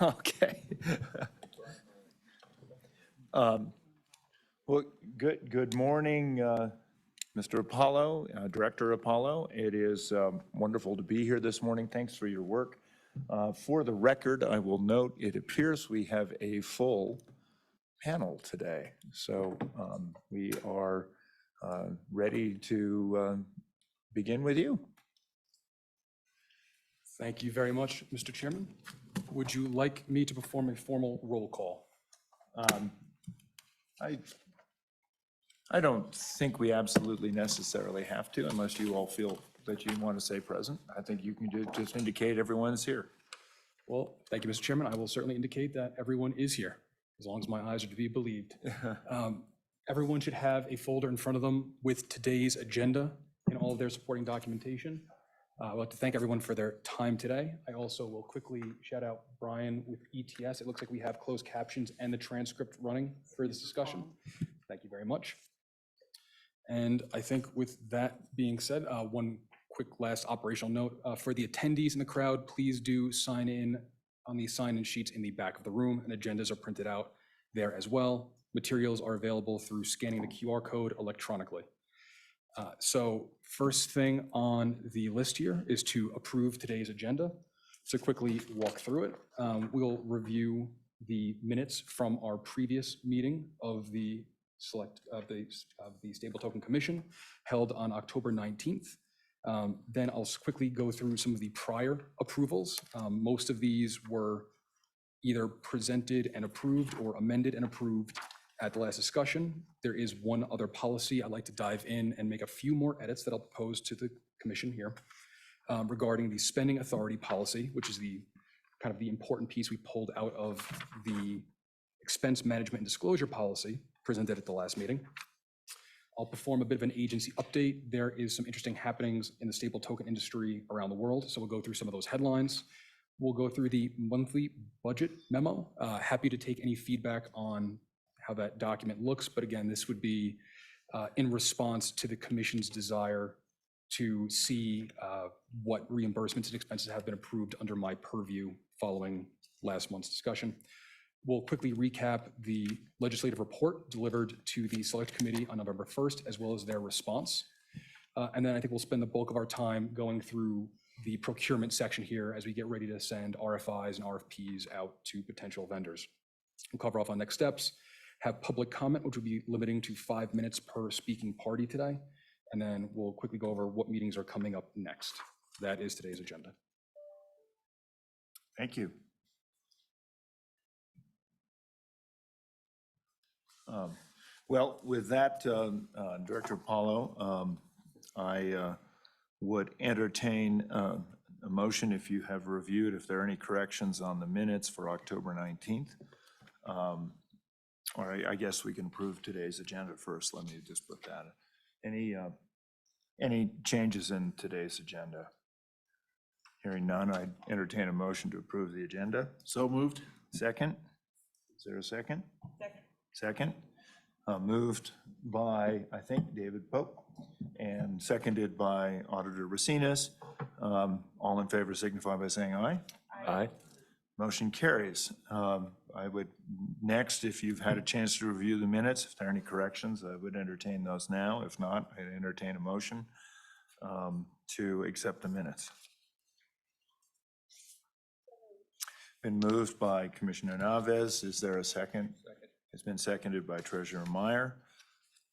Okay. Well, good morning, Mr. Apollo, Director Apollo. It is wonderful to be here this morning. Thanks for your work. For the record, I will note it appears we have a full panel today. So we are ready to begin with you. Thank you very much, Mr. Chairman. Would you like me to perform a formal roll call? I don't think we absolutely necessarily have to, unless you all feel that you want to say present. I think you can just indicate everyone's here. Well, thank you, Mr. Chairman. I will certainly indicate that everyone is here, as long as my eyes are to be believed. Everyone should have a folder in front of them with today's agenda and all of their supporting documentation. I'd like to thank everyone for their time today. I also will quickly shout out Brian with ETS. It looks like we have closed captions and the transcript running for this discussion. Thank you very much. And I think with that being said, one quick last operational note. For the attendees in the crowd, please do sign in on the sign-in sheets in the back of the room, and agendas are printed out there as well. Materials are available through scanning the QR code electronically. So first thing on the list here is to approve today's agenda. So quickly walk through it. We'll review the minutes from our previous meeting of the Stable Token Commission held on October 19th. Then I'll quickly go through some of the prior approvals. Most of these were either presented and approved or amended and approved at the last discussion. There is one other policy I'd like to dive in and make a few more edits that I'll propose to the commission here regarding the spending authority policy, which is the kind of the important piece we pulled out of the expense management and disclosure policy presented at the last meeting. I'll perform a bit of an agency update. There is some interesting happenings in the stable token industry around the world, so we'll go through some of those headlines. We'll go through the monthly budget memo. Happy to take any feedback on how that document looks, but again, this would be in response to the commission's desire to see what reimbursements and expenses have been approved under my purview following last month's discussion. We'll quickly recap the legislative report delivered to the Select Committee on November 1st, as well as their response. And then I think we'll spend the bulk of our time going through the procurement section here as we get ready to send RFIs and RFPs out to potential vendors. We'll cover off on next steps, have public comment, which will be limiting to 5 minutes per speaking party today. And then we'll quickly go over what meetings are coming up next. That is today's agenda. Thank you. Well, with that, Director Apollo, I would entertain a motion if you have reviewed, if there are any corrections on the minutes for October 19th. Or I guess we can approve today's agenda first. Let me just put that. Any changes in today's agenda? Hearing none, I entertain a motion to approve the agenda. So moved. Second? Is there a second? Second. Second. Moved by, I think, David Pope, and seconded by Auditor Racinas. All in favor signify by saying aye. Aye. Motion carries. I would next, if you've had a chance to review the minutes, if there are any corrections, I would entertain those now. If not, I'd entertain a motion to accept the minutes. Been moved by Commissioner Naves. Is there a second? Second. It's been seconded by Treasurer Meyer.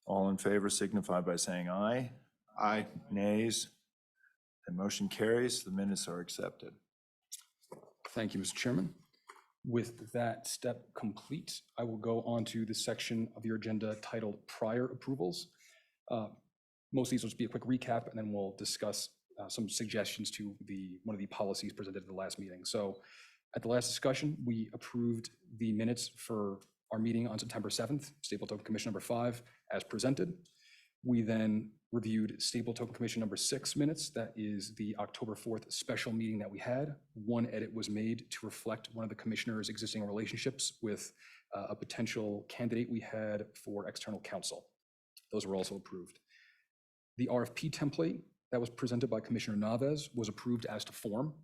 All in favor signify by saying aye. Aye. Nays. The motion carries. The minutes are accepted. Thank you, Mr. Chairman. With that step complete, I will go on to the section of your agenda titled Prior Approvals. Most of these will just be a quick recap, and then we'll discuss some suggestions to one of the policies presented at the last meeting. So at the last discussion, we approved the minutes for our meeting on September 7th, Stable Token Commission number 5, as presented. We then reviewed Stable Token Commission number 6 minutes. That is the October 4th special meeting that we had. One edit was made to reflect one of the commissioners' existing relationships with a potential candidate we had for external counsel. Those were also approved. The RFP template that was presented by Commissioner Naves was approved as to form.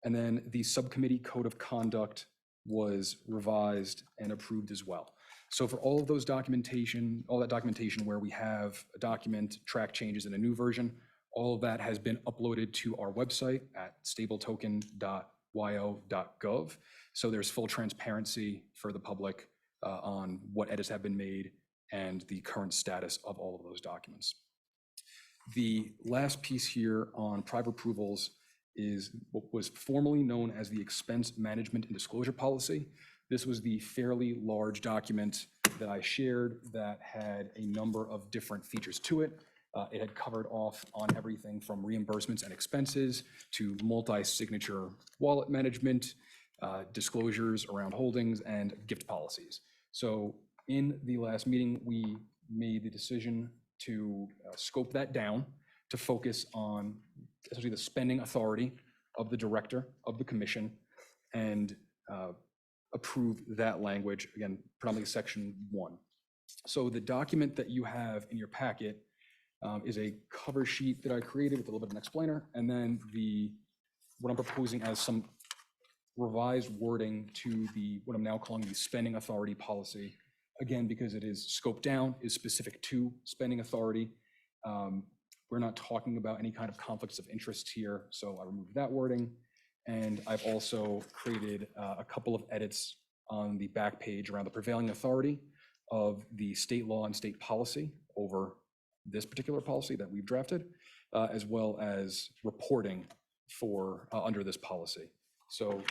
And then the subcommittee code of conduct was revised and approved as well. So for all of those documentation, all that documentation where we have a document, track changes in a new version, all of that has been uploaded to our website at stabletoken.wyo.gov. So there's full transparency for the public on what edits have been made and the current status of all of those documents. The last piece here on private approvals is what was formerly known as the expense management and disclosure policy. This was the fairly large document that I shared that had a number of different features to it. It had covered off on everything from reimbursements and expenses to multi-signature wallet management, disclosures around holdings, and gift policies. So in the last meeting, we made the decision to scope that down to focus on essentially the spending authority of the director of the commission and approve that language, again, predominantly section 1. So the document that you have in your packet is a cover sheet that I created with a little bit of an explainer, and then what I'm proposing as some revised wording to what I'm now calling the spending authority policy. Again, because it is scoped down, is specific to spending authority. We're not talking about any kind of conflicts of interest here, so I removed that wording. And I've also created a couple of edits on the back page around the prevailing authority of the state law and state policy over this particular policy that we've drafted, as well as reporting for under this policy. So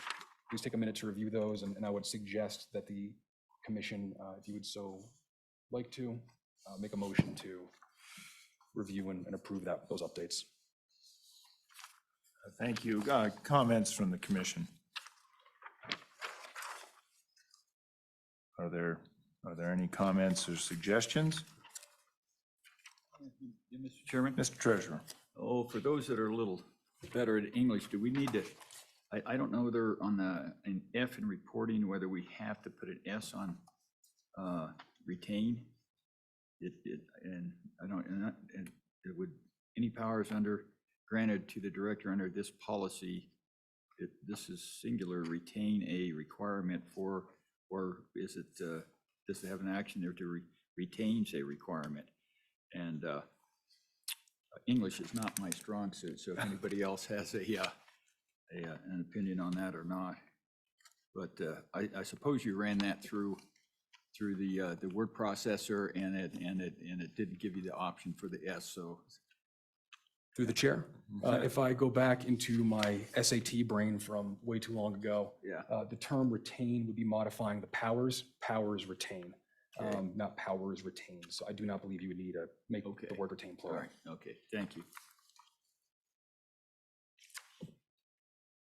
please take a minute to review those, and I would suggest that the commission, if you would so like to, make a motion to review and approve those updates. Thank you. Comments from the commission? Are there any comments or suggestions? Mr. Chairman? Mr. Treasurer. Oh, for those that are a little better at English, do we need to, I don't know whether on an F in reporting, whether we have to put an S on retain. And I don't, and it would, any powers granted to the director under this policy, this is singular, retain a requirement for, or is it, does it have an action there to retains a requirement? And English is not my strong suit, so if anybody else has an opinion on that or not. But I suppose you ran that through the word processor, and it didn't give you the option for the S. So Through the chair, if I go back into my SAT brain from way too long ago, yeah, the term retain would be modifying the powers retain, not powers retained. So I do not believe you would need to make the word retain all plural. right, okay, thank you.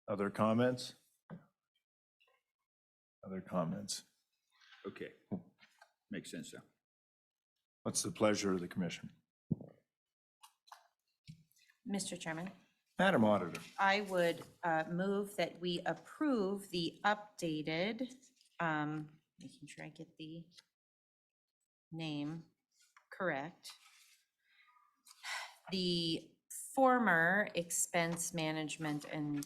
Other comments? Other comments? Okay, makes sense now. What's the pleasure of the commission? Mr. Chairman, Madam Auditor. I would move that we approve the updated, making sure I get the name correct, the former expense management and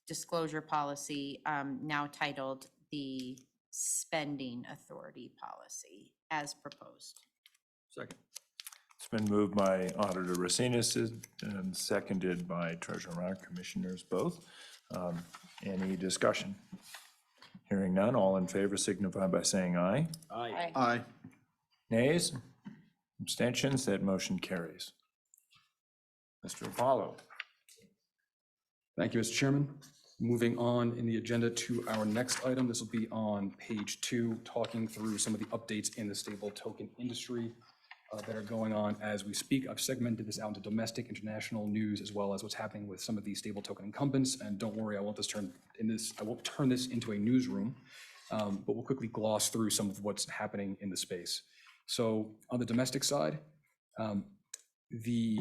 disclosure policy, now titled the spending authority policy as proposed. Second. It's been moved by Auditor Racinas and seconded by Treasurer Rock, Commissioners both. Any discussion? Hearing none, all in favor signify by saying aye. Aye. Aye. Nays? Abstentions? That motion carries. Mr. Apollo. Thank you, Mr. Chairman. Moving on in the agenda to our next item, this will be on page 2, talking through some of the updates in the stable token industry that are going on as we speak. I've segmented this out into domestic, international news, as well as what's happening with some of these stable token incumbents. And don't worry, I won't turn this into a newsroom, but we'll quickly gloss through some of what's happening in the space. So on the domestic side, the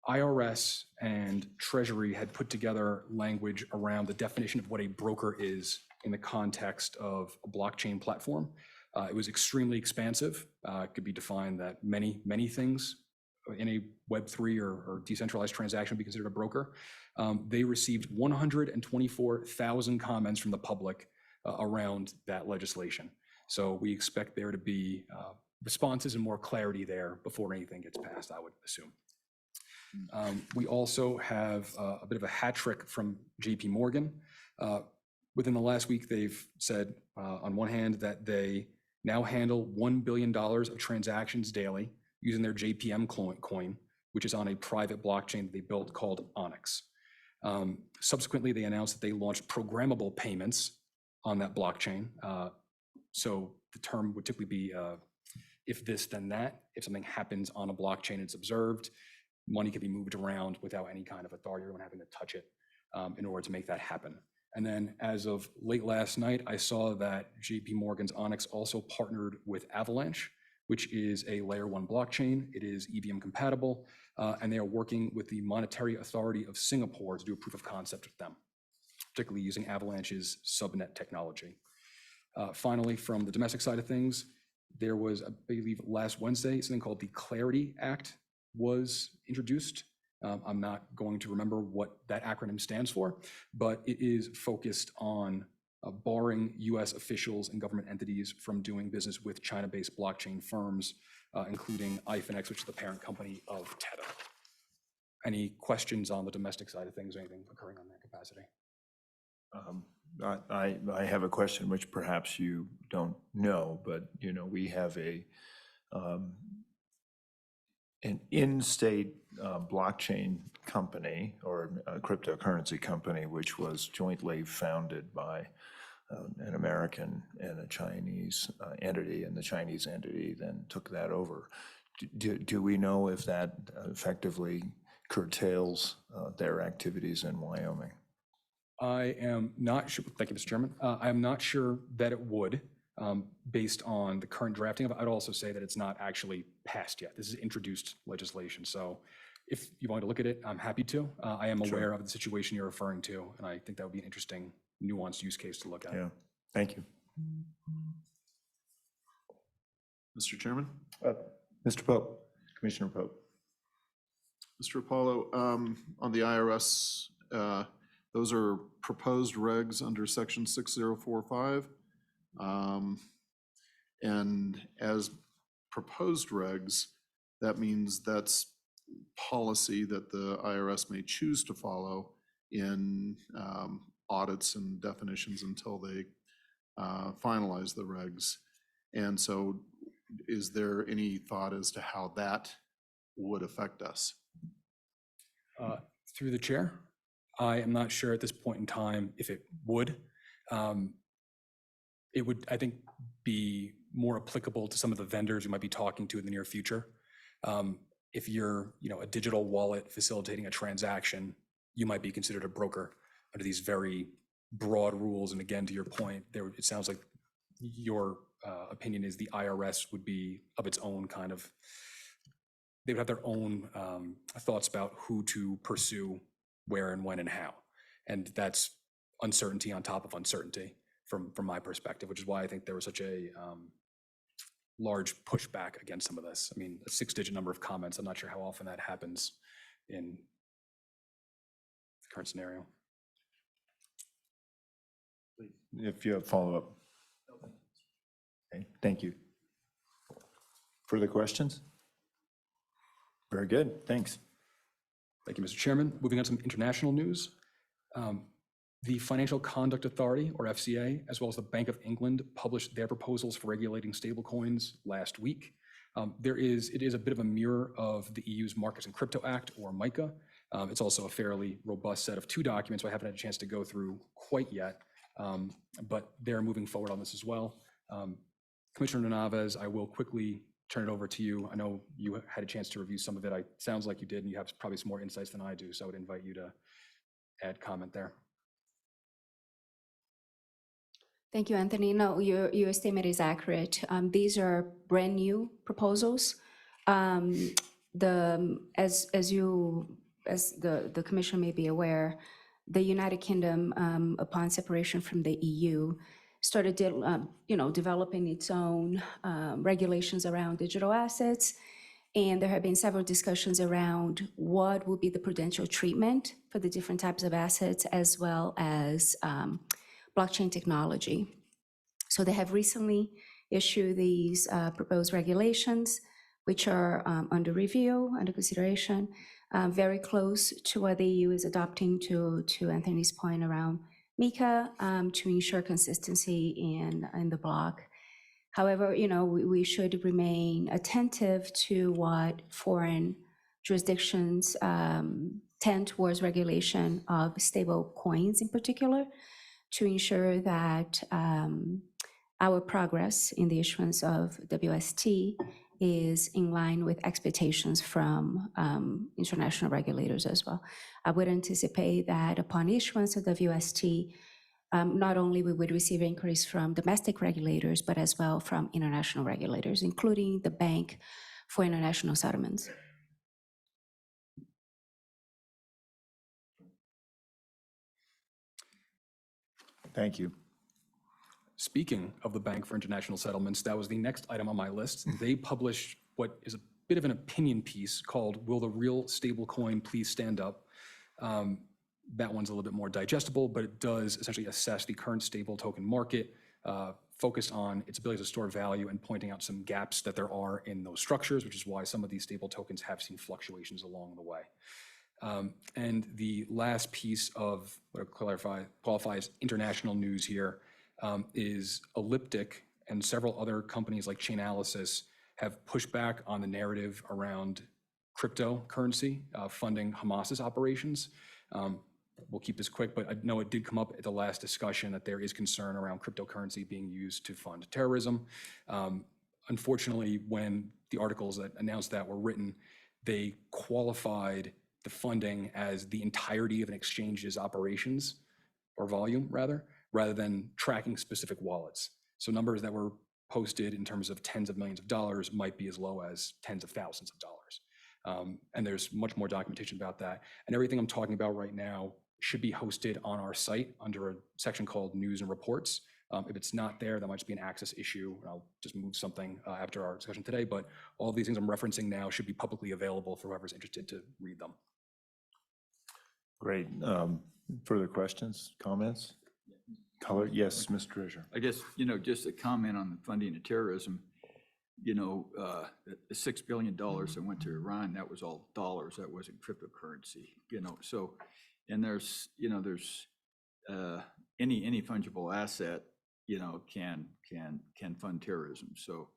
IRS and Treasury had put together language around the definition of what a broker is in the context of a blockchain platform. It was extremely expansive. It could be defined that many things in a Web3 or decentralized transaction be considered a broker. They received 124,000 comments from the public around that legislation. So we expect there to be responses and more clarity there before anything gets passed, I would assume. We also have a bit of a hat trick from JP Morgan. Within the last week, they've said, on one hand, that they now handle $1 billion of transactions daily using their JPM coin, which is on a private blockchain that they built called Onyx. Subsequently, they announced that they launched programmable payments on that blockchain. So the term would typically be if this, then that. If something happens on a blockchain, it's observed, money can be moved around without any kind of authority or anyone having to touch it in order to make that happen. And then as of late last night, I saw that JP Morgan's Onyx also partnered with Avalanche, which is a layer 1 blockchain. It is EVM compatible, and they are working with the Monetary Authority of Singapore to do a proof of concept with them, particularly using Avalanche's subnet technology. Finally, from the domestic side of things, there was, I believe last Wednesday, something called the Clarity Act was introduced. I'm not going to remember what that acronym stands for, but it is focused on barring US officials and government entities from doing business with China-based blockchain firms, including iFinex, which is the parent company of Tether. Any questions on the domestic side of things or anything occurring on that capacity? I have a question which perhaps you don't know, but we have an in-state blockchain company or a cryptocurrency company which was jointly founded by an American and a Chinese entity, and the Chinese entity then took that over. Do we know if that effectively curtails their activities in Wyoming? I am not sure. Thank you, Mr. Chairman. I am not sure that it would, based on the current drafting of it. I'd also say that it's not actually passed yet. This is introduced legislation. So if you want to look at it, I'm happy to. I am aware of the situation you're referring to, and I think that would be an interesting, nuanced use case to look at. Yeah, thank you. Mr. Chairman? Mr. Pope, Commissioner Pope. Mr. Apollo, on the IRS, those are proposed regs under section 6045. And as proposed regs, that means that's policy that the IRS may choose to follow in audits and definitions until they finalize the regs. And so is there any thought as to how that would affect us? Through the chair, I am not sure at this point in time if it would. It would, I think, be more applicable to some of the vendors you might be talking to in the near future. If you're, a digital wallet facilitating a transaction, you might be considered a broker under these very broad rules. And again, to your point, it sounds like your opinion is the IRS would be of its own kind of, they would have their own thoughts about who to pursue, where and when and how. And that's uncertainty on top of uncertainty from my perspective, which is why I think there was such a large pushback against some of this. I mean, a 6-digit number of comments. I'm not sure how often that happens in the current scenario. If you have follow-up. Okay, thank you. Further questions? Very good, thanks. Thank you, Mr. Chairman. Moving on to some international news. The Financial Conduct Authority, or FCA, as well as the Bank of England, published their proposals for regulating stablecoins last week. It is a bit of a mirror of the EU's Markets in Crypto Act, or MiCA. It's also a fairly robust set of 2 documents, so I haven't had a chance to go through quite yet, but they're moving forward on this as well. Commissioner Naves, I will quickly turn it over to you. I know you had a chance to review some of it. It sounds like you did, and you have probably some more insights than I do, so I would invite you to add comment there. Thank you, Anthony. No, your statement is accurate. These are brand new proposals. As the commission may be aware, the United Kingdom, upon separation from the EU, started developing its own regulations around digital assets, And there have been several discussions around what would be the prudential treatment for the different types of assets, as well as blockchain technology. So they have recently issued these proposed regulations, which are under review, under consideration, very close to what the EU is adopting, to Anthony's point around MiCA, to ensure consistency in the block. However, we should remain attentive to what foreign jurisdictions tend towards regulation of stable coins in particular, to ensure that our progress in the issuance of WST is in line with expectations from international regulators as well. I would anticipate that upon issuance of WST, not only we would receive inquiries from domestic regulators, but as well from international regulators, including the Bank for International Settlements. Thank you. Speaking of the Bank for International Settlements, that was the next item on my list. They published what is a bit of an opinion piece called "Will the Real Stablecoin Please Stand Up?" That one's a little bit more digestible, but it does essentially assess the current stable token market, focused on its ability to store value and pointing out some gaps that there are in those structures, which is why some of these stable tokens have seen fluctuations along the way. And the last piece of what qualifies international news here is Elliptic and several other companies like Chainalysis have pushed back on the narrative around cryptocurrency funding Hamas's operations. We'll keep this quick, but I know it did come up at the last discussion that there is concern around cryptocurrency being used to fund terrorism. Unfortunately, when the articles that announced that were written, they qualified the funding as the entirety of an exchange's operations, or volume rather than tracking specific wallets. So numbers that were posted in terms of tens of millions of dollars might be as low as tens of thousands of dollars. And there's much more documentation about that. And everything I'm talking about right now should be hosted on our site under a section called News and Reports. If it's not there, that might just be an access issue. I'll just move something after our discussion today, but all these things I'm referencing now should be publicly available for whoever's interested to read them. Great. Further questions, comments? Color? Yes, Mr. Treasurer. I guess, just a comment on the funding of terrorism, the $6 billion that went to Iran, that was all dollars, that wasn't cryptocurrency, so, and there's any fungible asset, can fund terrorism. So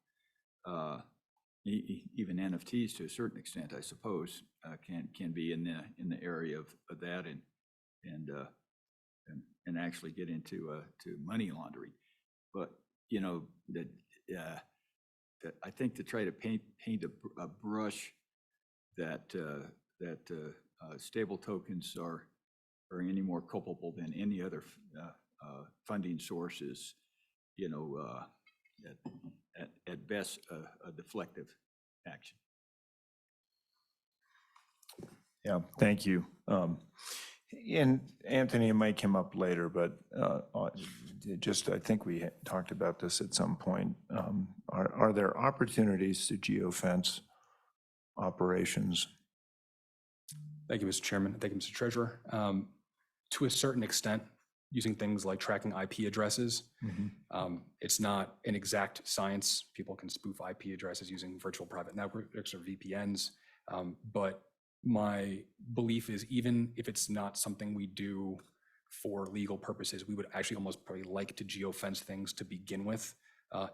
even NFTs to a certain extent, I suppose, can be in the area of that and actually get into to money laundering. But that I think to try to paint a brush that stable tokens are any more culpable than any other funding sources, at best a deflective action. Yeah, thank you. And Anthony, it might come up later, but I think we talked about this at some point. Are there opportunities to geofence operations? Thank you, Mr. Chairman. Thank you, Mr. Treasurer. To a certain extent, using things like tracking IP addresses, it's not an exact science. People can spoof IP addresses using virtual private networks or VPNs, but my belief is even if it's not something we do for legal purposes, we would actually almost probably like to geofence things to begin with,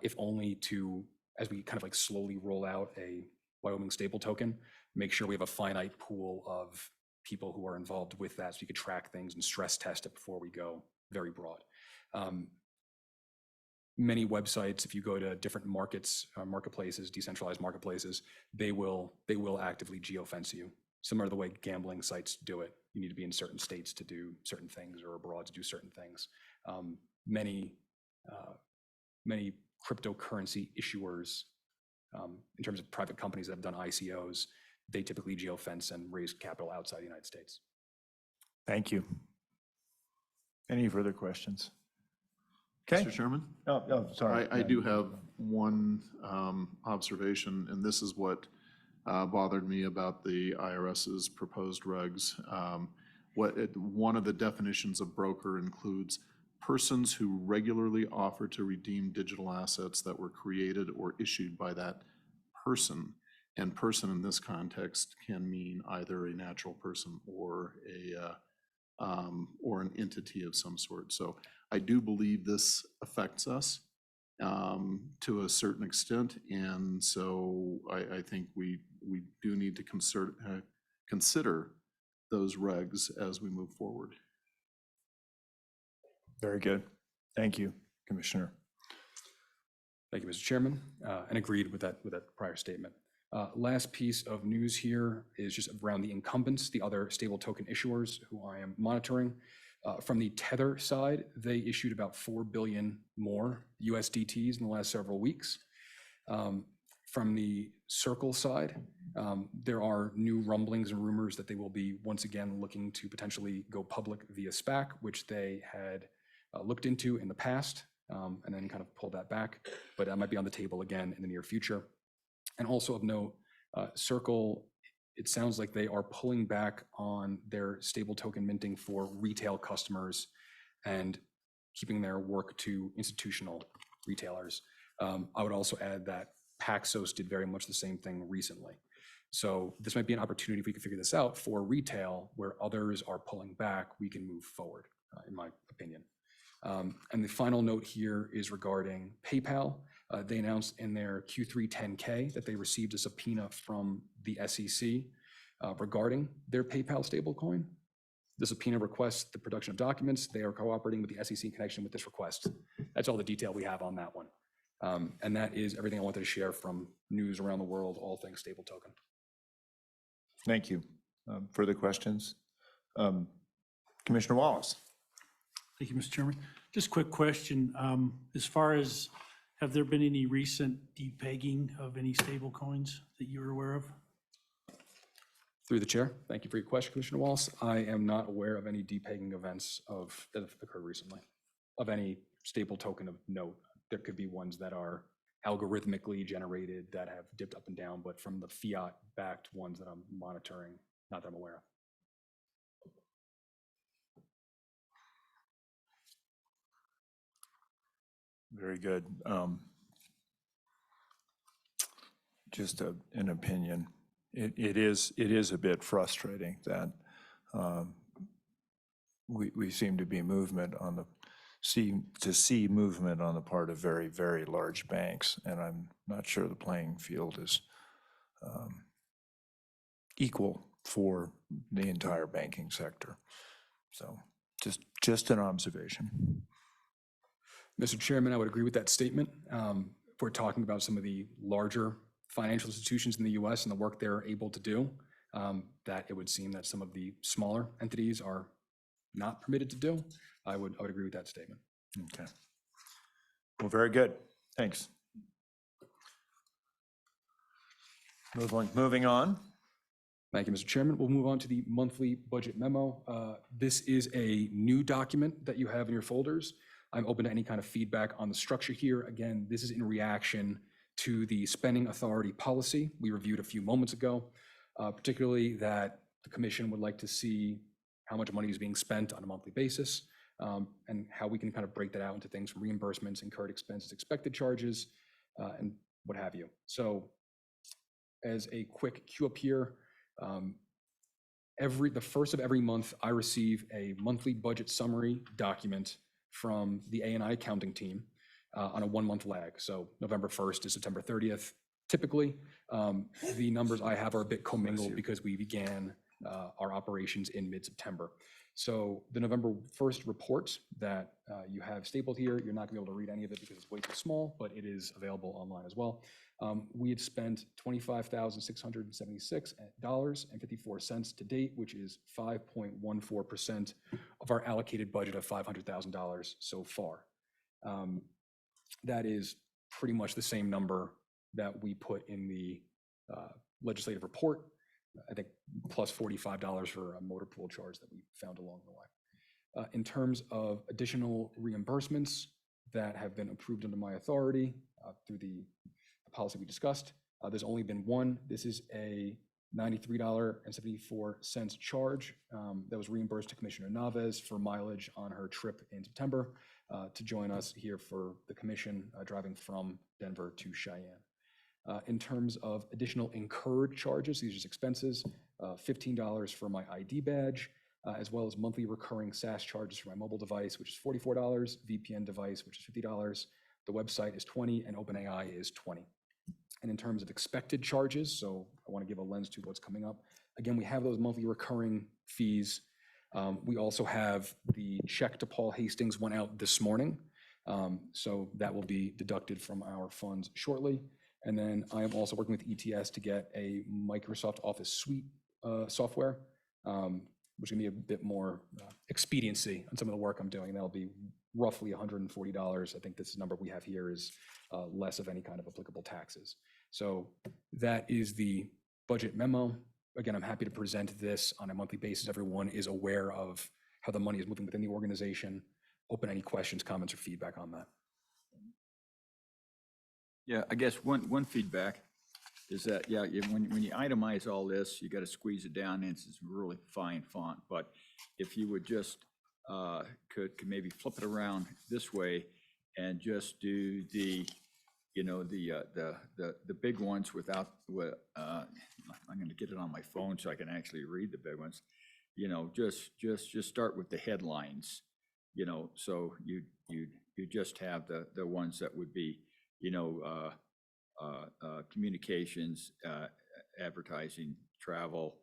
if only to, as we kind of like slowly roll out a Wyoming stable token, make sure we have a finite pool of people who are involved with that so you could track things and stress test it before we go very broad. Many websites, if you go to different marketplaces, decentralized marketplaces, they will actively geofence you. Similar to the way gambling sites do it. You need to be in certain states to do certain things or abroad to do certain things. Many cryptocurrency issuers, in terms of private companies that have done ICOs, they typically geofence and raise capital outside the United States. Thank you. Any further questions? Okay. Mr. Chairman? Oh, sorry. I do have one observation, and this is what bothered me about the IRS's proposed regs. One of the definitions of broker includes persons who regularly offer to redeem digital assets that were created or issued by that person. And person in this context can mean either a natural person or an entity of some sort. So I do believe this affects us to a certain extent, and so I think we do need to consider those regs as we move forward. Very good. Thank you, Commissioner. Thank you, Mr. Chairman, and agreed with that prior statement. Last piece of news here is just around the incumbents, the other stable token issuers who I am monitoring. From the Tether side, they issued about 4 billion more USDTs in the last several weeks. From the Circle side, there are new rumblings and rumors that they will be once again looking to potentially go public via SPAC, which they had looked into in the past and then kind of pulled that back, but that might be on the table again in the near future. And also of note, Circle, it sounds like they are pulling back on their stable token minting for retail customers and keeping their work to institutional retailers. I would also add that Paxos did very much the same thing recently. So this might be an opportunity if we can figure this out for retail where others are pulling back, we can move forward, in my opinion. And the final note here is regarding PayPal. They announced in their Q3 10K that they received a subpoena from the SEC regarding their PayPal stablecoin. The subpoena requests the production of documents. They are cooperating with the SEC in connection with this request. That's all the detail we have on that one. And that is everything I wanted to share from news around the world, all things stable token. Thank you. Further questions? Commissioner Wallace. Thank you, Mr. Chairman. Just a quick question. As far as, have there been any recent depegging of any stable coins that you're aware of? Through the chair, thank you for your question, Commissioner Wallace. I am not aware of any depegging events that have occurred recently of any stable token of note. There could be ones that are algorithmically generated that have dipped up and down, but from the fiat-backed ones that I'm monitoring, not that I'm aware of. Very good. Just an opinion. It is a bit frustrating that we seem to be movement on the see movement on the part of very, very large banks, and I'm not sure the playing field is equal for the entire banking sector. So just an observation. Mr. Chairman, I would agree with that statement. If we're talking about some of the larger financial institutions in the US and the work they're able to do, that it would seem that some of the smaller entities are not permitted to do. I would agree with that statement. Okay. Well, very good. Thanks. Moving on. Thank you, Mr. Chairman. We'll move on to the monthly budget memo. This is a new document that you have in your folders. I'm open to any kind of feedback on the structure here. Again, this is in reaction to the spending authority policy we reviewed a few moments ago, particularly that the commission would like to see how much money is being spent on a monthly basis, and how we can kind of break that out into things from reimbursements, incurred expenses, expected charges, and what have you. So as a quick cue up here, the first of every month, I receive a monthly budget summary document from the A&I accounting team on a 1-month lag. So November 1st to September 30th. Typically, the numbers I have are a bit commingled because we began our operations in mid-September. So the November 1st report that you have stapled here, you're not gonna be able to read any of it because it's way too small, but it is available online as well. We had spent $25,676.54 to date, which is 5.14% of our allocated budget of $500,000 so far. That is pretty much the same number that we put in the legislative report, I think plus $45 for a motor pool charge that we found along the way. In terms of additional reimbursements that have been approved under my authority through the policy we discussed, There's only been one. This is a $93.74 charge that was reimbursed to Commissioner Naves for mileage on her trip in September to join us here for the commission driving from Denver to Cheyenne. In terms of additional incurred charges, these are just expenses, $15 for my ID badge, as well as monthly recurring SaaS charges for my mobile device, which is $44, VPN device, which is $50, the website is $20, and OpenAI is $20. And in terms of expected charges, so I want to give a lens to what's coming up. Again, we have those monthly recurring fees. We also have the check to Paul Hastings went out this morning. So that will be deducted from our funds shortly. And then I am also working with ETS to get a Microsoft Office Suite software, which is going to be a bit more expediency on some of the work I'm doing. That'll be roughly $140. I think this number we have here is less of any kind of applicable taxes. So that is the budget memo. Again, I'm happy to present this on a monthly basis. Everyone is aware of how the money is moving within the organization. Open any questions, comments, or feedback on that. Yeah, I guess one feedback is that, yeah, when you itemize all this, you got to squeeze it down into some really fine font. But if you would just could maybe flip it around this way and just do the, you know, the big ones without I'm going to get it on my phone so I can actually read the big ones. You know, just start with the headlines. You know, so you just have the ones that would be, you know, communications, advertising, travel,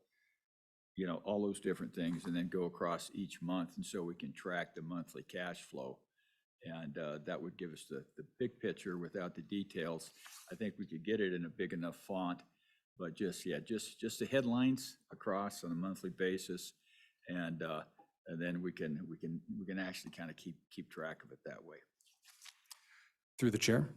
you know, all those different things, and then go across each month, and so we can track the monthly cash flow. And that would give us the big picture without the details. I think we could get it in a big enough font, but just the headlines across on a monthly basis, and then we can actually kind of keep track of it that way. Through the chair.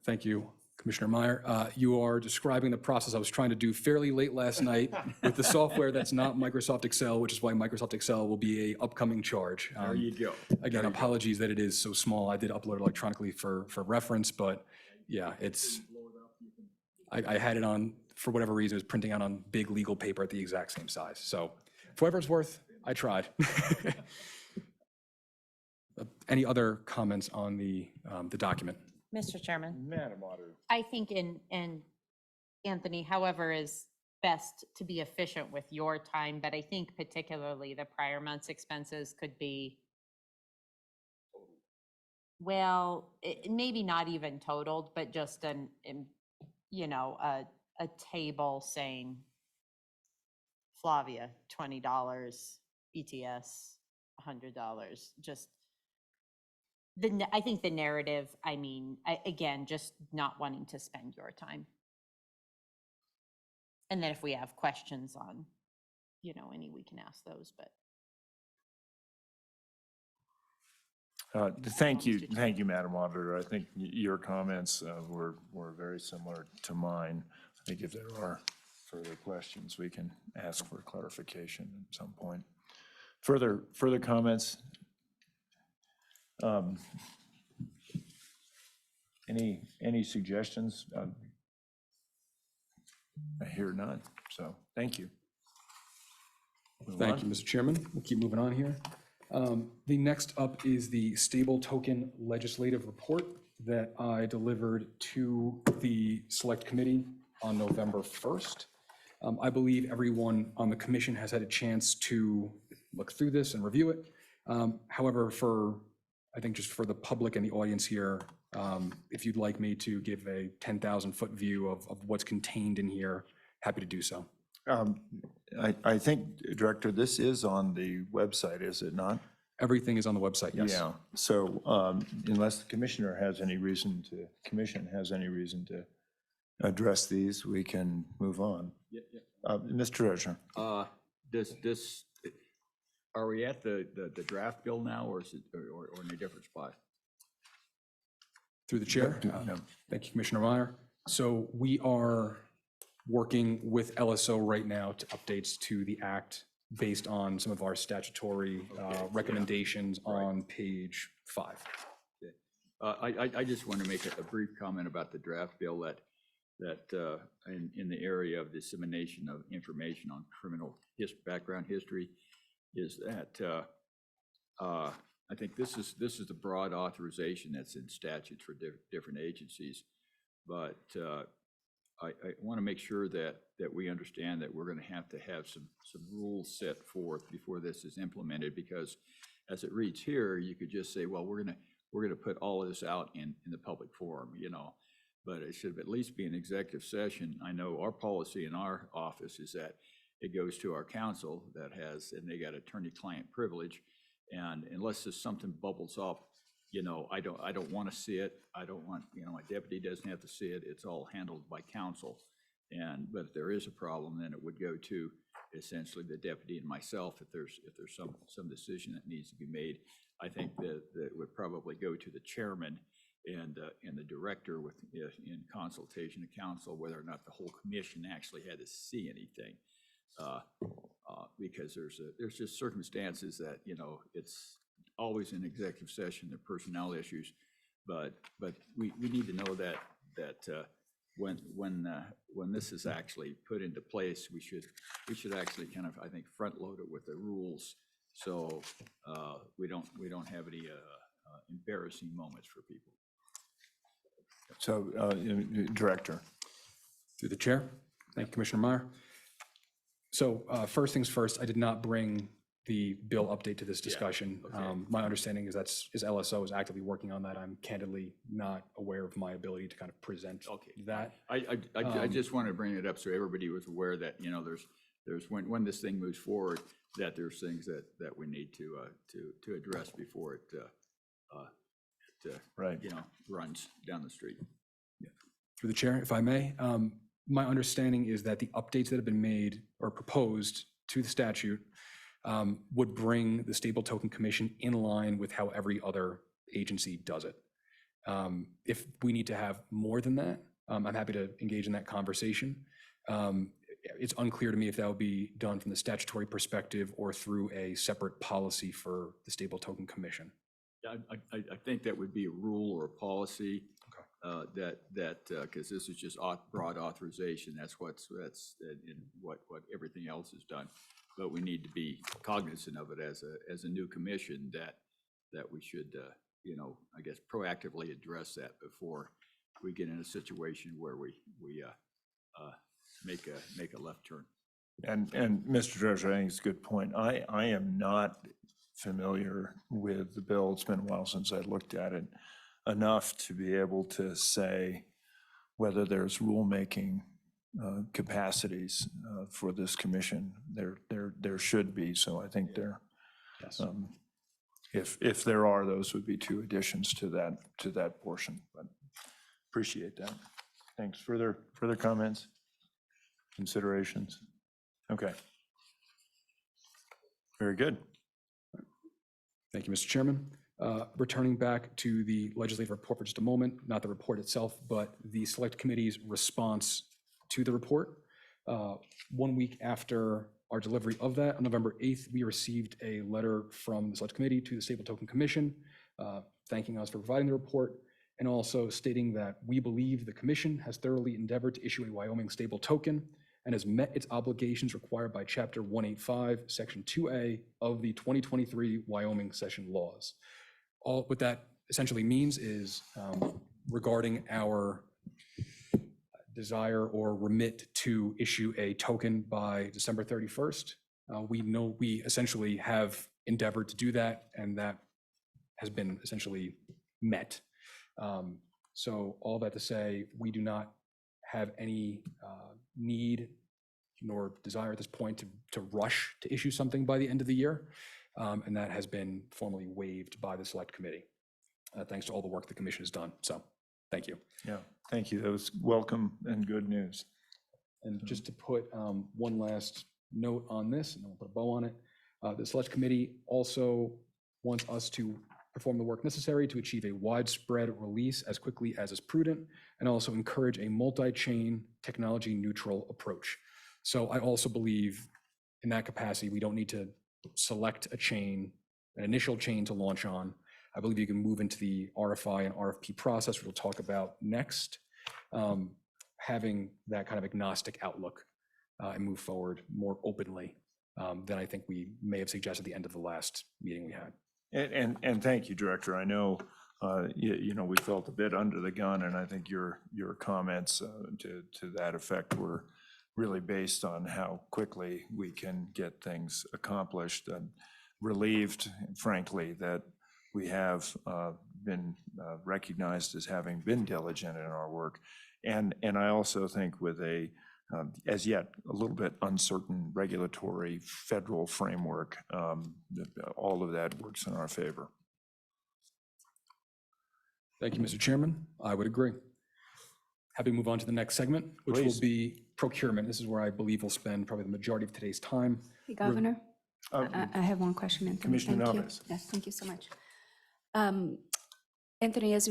Thank you, Commissioner Meyer. You are describing the process I was trying to do fairly late last night with the software that's not Microsoft Excel, which is why Microsoft Excel will be a upcoming charge. There you go. Again, apologies that it is so small. I did upload it electronically for reference, but yeah, it's, I had it on, for whatever reason, it was printing out on big legal paper at the exact same size. So for whatever it's worth, I tried. Any other comments on the document? Mr. Chairman, Madam Auditor. I think and Anthony, however is best to be efficient with your time, but I think particularly the prior month's expenses could be, well, maybe not even totaled, but just you know, a table saying Flavia, $20, ETS, $100, just I think the narrative, I mean, again, just not wanting to spend your time. And then if we have questions on, you know, any, we can ask those, but. Thank you, Madam Auditor. I think your comments were very similar to mine. I think if there are further questions, we can ask for clarification at some point. Further comments? Any suggestions? I hear none, so thank you. Thank you, Mr. Chairman. We'll keep moving on here. The next up is the stable token legislative report that I delivered to the select committee on November 1st. I believe everyone on the commission has had a chance to look through this and review it. However, I think just for the public and the audience here, if you'd like me to give a 10,000-foot view of what's contained in here, happy to do so. I think, Director, this is on the website, is it not? Everything is on the website, yes. Yeah, so unless the commission has any reason to address these, we can move on. Mr. Treasurer. Are we at the draft bill now, or is it or in a different spot? Through the chair. Thank you, Commissioner Meyer. So we are working with LSO right now to updates to the act based on some of our statutory recommendations on page 5. I just want to make a brief comment about the draft bill that that in the area of dissemination of information on criminal background history is that I think this is the broad authorization that's in statutes for different agencies. But I want to make sure that we understand that we're going to have some rules set forth before this is implemented, because as it reads here, you could just say, well, we're going to put all of this out in the public forum, you know, but it should at least be an executive session. I know our policy in our office is that it goes to our counsel that has, and they got attorney-client privilege, and unless there's something bubbles up, you know, I don't want to see it. I don't want, you know, my deputy doesn't have to see it. It's all handled by counsel. But if there is a problem, then it would go to essentially the deputy and myself if there's some decision that needs to be made. I think that it would probably go to the chairman and the director in consultation to counsel, whether or not the whole commission actually had to see anything. Because there's just circumstances that, you know, it's always in executive session, the personnel issues, but we need to know that when this is actually put into place, we should actually kind of, I think, front load it with the rules, so we don't have any embarrassing moments for people. So, Director. Through the chair. Thank you, Commissioner Meyer. So first things first, I did not bring the bill update to this discussion. okay. My understanding is LSO is actively working on that. I'm candidly not aware of my ability to kind of present that. I just wanted to bring it up so everybody was aware that, you know, there's when this thing moves forward, that there's things that we need to address before it Right. you know, runs down the street. Through the chair, if I may, my understanding is that the updates that have been made or proposed to the statute would bring the Stable Token Commission in line with how every other agency does it. If we need to have more than that, I'm happy to engage in that conversation. It's unclear to me if that would be done from the statutory perspective or through a separate policy for the Stable Token Commission. I think that would be a rule or a policy. Because this is just broad authorization. That's in what everything else is done. But we need to be cognizant of it as a new commission that we should, you know, I guess proactively address that before we get in a situation where we make a left turn. And Mr. Treasurer, I think it's a good point. I am not familiar with the bill. It's been a while since I looked at it enough to be able to say whether there's rulemaking capacities for this commission. There should be. So I think there, Yes. if there are, those would be two additions to that portion. But appreciate that. Thanks. Further comments, considerations? Okay. Very good. Thank you, Mr. Chairman. Returning back to the legislative report for just a moment, not the report itself, but the Select Committee's response to the report. 1 week after our delivery of that, on November 8th, we received a letter from the Select Committee to the Stable Token Commission, thanking us for providing the report, and also stating that we believe the Commission has thoroughly endeavored to issue a Wyoming stable token and has met its obligations required by Chapter 185, Section 2A of the 2023 Wyoming Session Laws. All what that essentially means is regarding our desire or remit to issue a token by December 31st. We know we essentially have endeavored to do that, and that has been essentially met. So all that to say, we do not have any need nor desire at this point to rush to issue something by the end of the year. And that has been formally waived by the Select Committee, thanks to all the work the Commission has done. So thank you. Yeah, thank you. That was welcome and good news. And just to put one last note on this, and I'll put a bow on it, the Select Committee also wants us to perform the work necessary to achieve a widespread release as quickly as is prudent, and also encourage a multi-chain, technology-neutral approach. So I also believe in that capacity, we don't need to select a chain, an initial chain to launch on. I believe you can move into the RFI and RFP process, which we'll talk about next. having that kind of agnostic outlook and move forward more openly than I think we may have suggested at the end of the last meeting we had. And thank you, Director. I know, we felt a bit under the gun, and I think your comments to that effect were really based on how quickly we can get things accomplished, and relieved, frankly, that we have been recognized as having been diligent in our work. And I also think with a, as yet, a little bit uncertain regulatory federal framework, all of that works in our favor. Thank you, Mr. Chairman. I would agree. Happy to move on to the next segment, which Please. will be procurement. This is where I believe we'll spend probably the majority of today's time. Hey, Governor, I have one question, Anthony. Commissioner Thank you. Naves. Yes, thank you so much. Anthony, as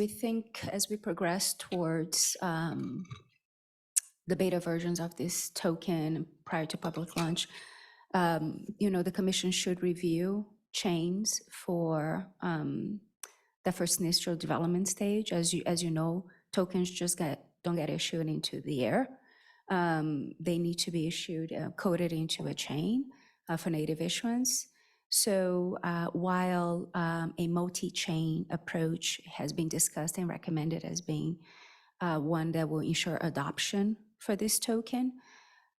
we progress towards the beta versions of this token prior to public launch, the commission should review chains for the first initial development stage. As you know, tokens just don't get issued into the air. They need to be issued, coded into a chain for native issuance. So while a multi-chain approach has been discussed and recommended as being one that will ensure adoption for this token,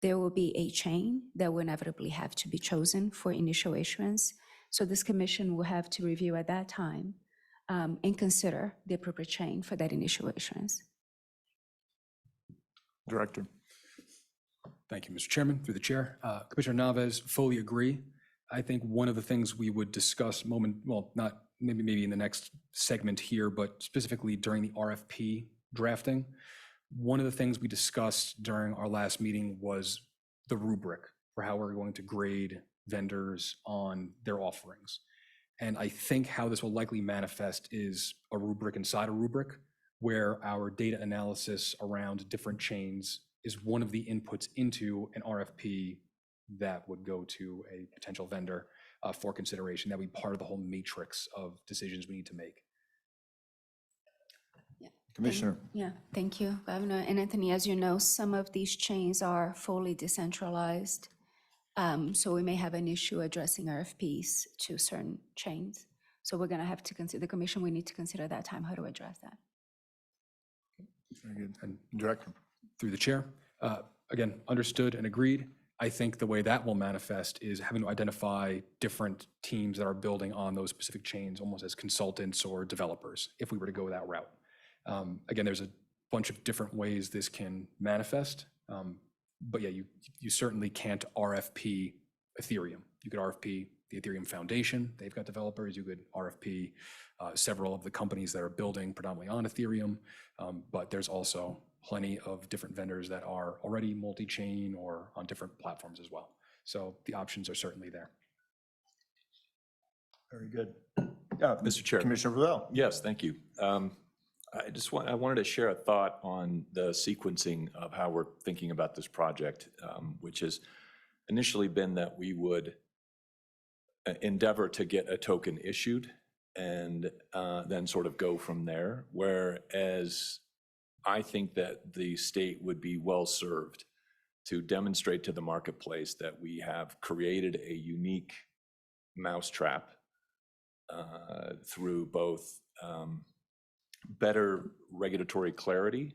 there will be a chain that will inevitably have to be chosen for initial issuance. So this commission will have to review at that time and consider the appropriate chain for that initial issuance. Director. Thank you, Mr. Chairman, through the chair. Commissioner Naves, fully agree. I think one of the things we would discuss not maybe in the next segment here, but specifically during the RFP drafting, one of the things we discussed during our last meeting was the rubric for how we're going to grade vendors on their offerings. And I think how this will likely manifest is a rubric inside a rubric, where our data analysis around different chains is one of the inputs into an RFP that would go to a potential vendor for consideration. That would be part of the whole matrix of decisions we need to make. Commissioner. Yeah, thank you, Governor. And Anthony, as you know, some of these chains are fully decentralized. So we may have an issue addressing RFPs to certain chains. So we're going to have to consider, the commission, we need to consider that time how to address that. Very good. And Director. Through the chair, again, understood and agreed. I think the way that will manifest is having to identify different teams that are building on those specific chains almost as consultants or developers, if we were to go that route. Again, there's a bunch of different ways this can manifest. But yeah, you certainly can't RFP Ethereum. You could RFP the Ethereum Foundation. They've got developers. You could RFP several of the companies that are building predominantly on Ethereum. But there's also plenty of different vendors that are already multi-chain or on different platforms as well. So the options are certainly there. Very good. Mr. Chair. Commissioner Revelle. Yes, thank you. I wanted to share a thought on the sequencing of how we're thinking about this project, which has initially been that we would endeavor to get a token issued and then sort of go from there. Whereas I think that the state would be well served to demonstrate to the marketplace that we have created a unique mousetrap through both better regulatory clarity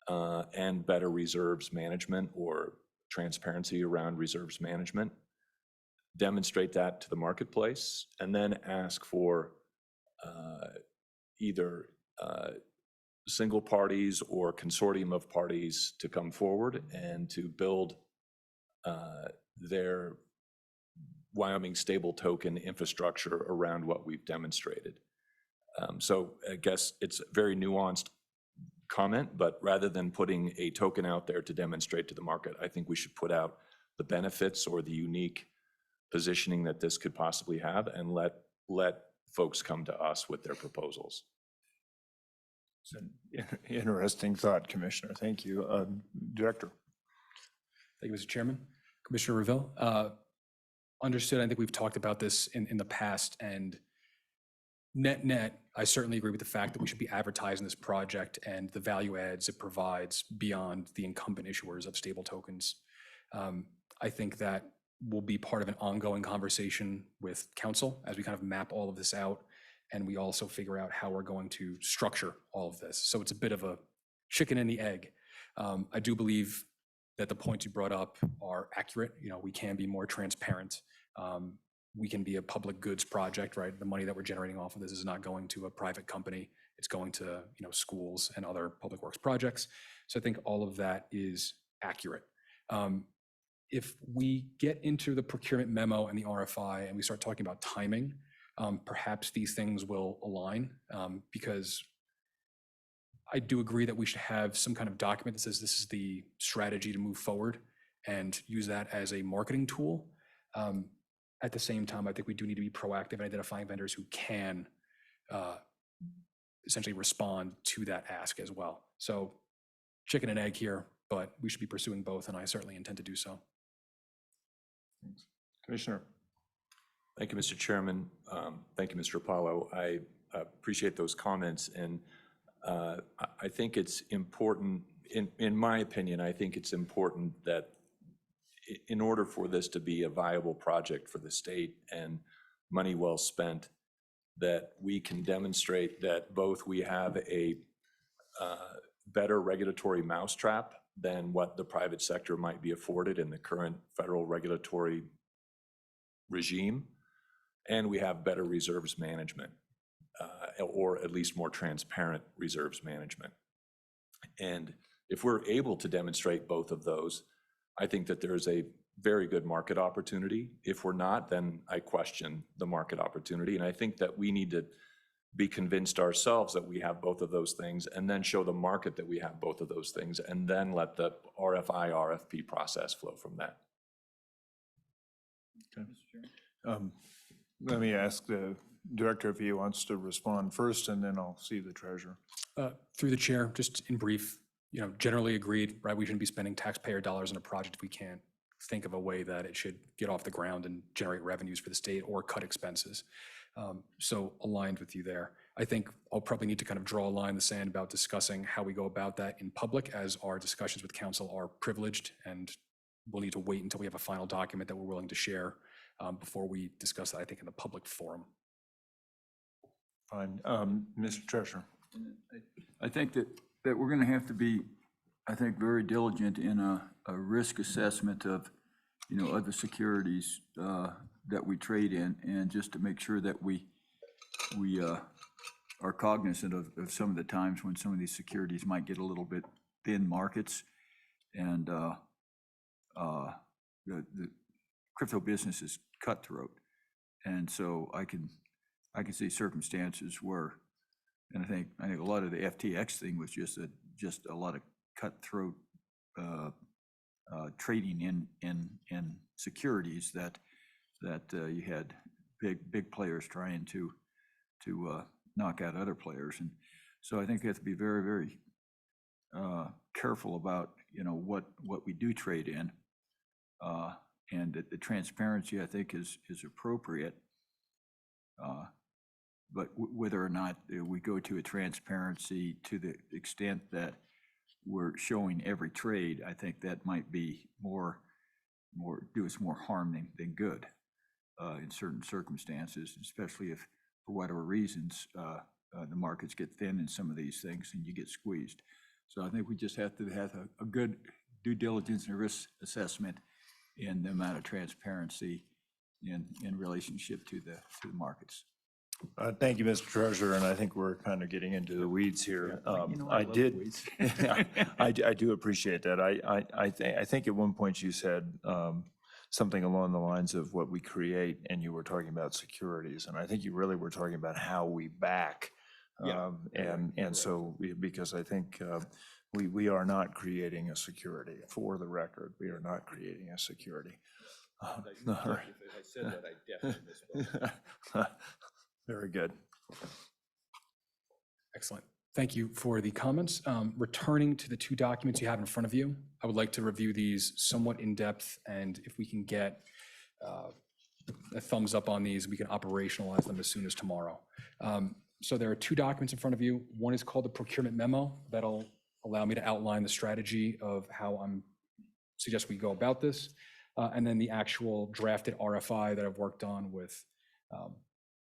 and better reserves management or transparency around reserves management. Demonstrate that to the marketplace and then ask for either single parties or consortium of parties to come forward and to build their Wyoming stable token infrastructure around what we've demonstrated. So I guess it's a very nuanced comment, but rather than putting a token out there to demonstrate to the market, I think we should put out the benefits or the unique positioning that this could possibly have and let folks come to us with their proposals. It's an interesting thought, Commissioner. Thank you. Director. Thank you, Mr. Chairman. Commissioner Revelle, understood. I think we've talked about this in the past, and net, I certainly agree with the fact that we should be advertising this project and the value adds it provides beyond the incumbent issuers of stable tokens. I think that will be part of an ongoing conversation with council as we kind of map all of this out, and we also figure out how we're going to structure all of this. So it's a bit of a chicken and the egg. I do believe that the points you brought up are accurate. You know, we can be more transparent. We can be a public goods project, right? The money that we're generating off of this is not going to a private company. It's going to, you know, schools and other public works projects. So I think all of that is accurate. If we get into the procurement memo and the RFI and we start talking about timing, perhaps these things will align, because I do agree that we should have some kind of document that says this is the strategy to move forward and use that as a marketing tool. At the same time, I think we do need to be proactive in identifying vendors who can essentially respond to that ask as well. So chicken and egg here, but we should be pursuing both, and I certainly intend to do so. Thanks. Commissioner. Thank you, Mr. Chairman. Thank you, Mr. Apollo. I appreciate those comments, and I think it's important, in my opinion, I think it's important that in order for this to be a viable project for the state and money well spent, that we can demonstrate that both we have a better regulatory mousetrap than what the private sector might be afforded in the current federal regulatory regime, and we have better reserves management, or at least more transparent reserves management. And if we're able to demonstrate both of those, I think that there's a very good market opportunity. If we're not, then I question the market opportunity. And I think that we need to be convinced ourselves that we have both of those things, and then show the market that we have both of those things, and then let the RFI, RFP process flow from that. Okay. Let me ask the director if he wants to respond first, and then I'll see the treasurer. Through the chair, just in brief, you know, generally agreed, right? We shouldn't be spending taxpayer dollars on a project if we can't think of a way that it should get off the ground and generate revenues for the state or cut expenses. So aligned with you there. I think I'll probably need to kind of draw a line in the sand about discussing how we go about that in public, as our discussions with council are privileged, and we'll need to wait until we have a final document that we're willing to share before we discuss that, I think, in the public forum. Fine. Mr. Treasurer. I think that we're going to have to be, I think, very diligent in a risk assessment of, you know, other securities that we trade in, and just to make sure that we are cognizant of some of the times when some of these securities might get a little bit thin markets, and the crypto business is cutthroat, and so I can see circumstances where, and I think a lot of the FTX thing was just a lot of cutthroat trading in securities that you had big players trying to knock out other players. And so I think we have to be very, very careful about, you know, what we do trade in, and the transparency, I think, is appropriate. But whether or not we go to a transparency to the extent that we're showing every trade, I think that might be do us more harm than good in certain circumstances, especially if, for whatever reasons, the markets get thin in some of these things and you get squeezed. So I think we just have to have a good due diligence and risk assessment in the amount of transparency in relationship to the markets. Thank you, Mr. Treasurer, and I think we're kind of getting into the weeds here. You know, I love the weeds. I do appreciate that. I think at one point you said something along the lines of what we create, and you were talking about securities, and I think you really were talking about how we back. And so, because I think we are not creating a security, for the record, we are not creating a security. If I said that, I definitely misspoke. Very good. Excellent. Thank you for the comments. Returning to the two documents you have in front of you, I would like to review these somewhat in depth, and if we can get a thumbs up on these, we can operationalize them as soon as tomorrow. So there are two documents in front of you. One is called the procurement memo. That'll allow me to outline the strategy of how I'm suggest we go about this. And then the actual drafted RFI that I've worked on with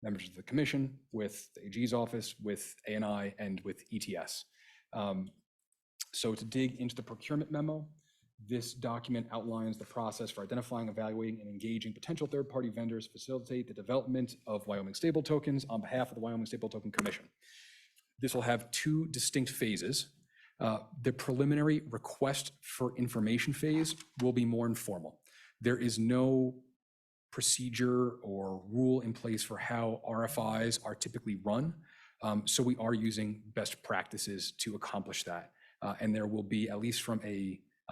members of the commission, with the AG's office, with ANI, and with ETS. So to dig into the procurement memo, this document outlines the process for identifying, evaluating, and engaging potential third-party vendors to facilitate the development of Wyoming stable tokens on behalf of the Wyoming Stable Token Commission. This will have two distinct phases. The preliminary request for information phase will be more informal. There is no procedure or rule in place for how RFIs are typically run. So we are using best practices to accomplish that. And there will be, at least from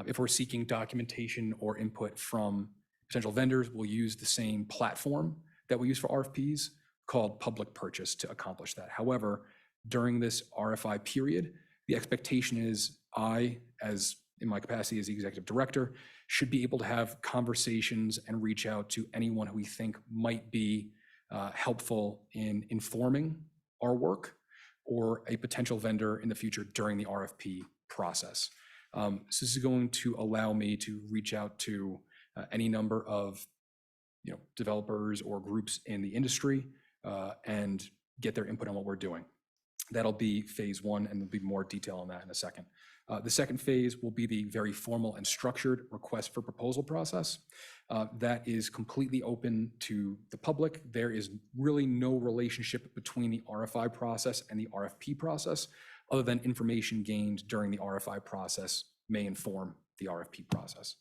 if we're seeking documentation or input from potential vendors, we'll use the same platform that we use for RFPs called public purchase to accomplish that. However, during this RFI period, the expectation is I, as in my capacity as the executive director, should be able to have conversations and reach out to anyone who we think might be helpful in informing our work or a potential vendor in the future during the RFP process. So this is going to allow me to reach out to any number of developers or groups in the industry and get their input on what we're doing. That'll be phase one, and there'll be more detail on that in a second. The second phase will be the very formal and structured request for proposal process. That is completely open to the public. There is really no relationship between the RFI process and the RFP process, other than information gained during the RFI process may inform the RFP process.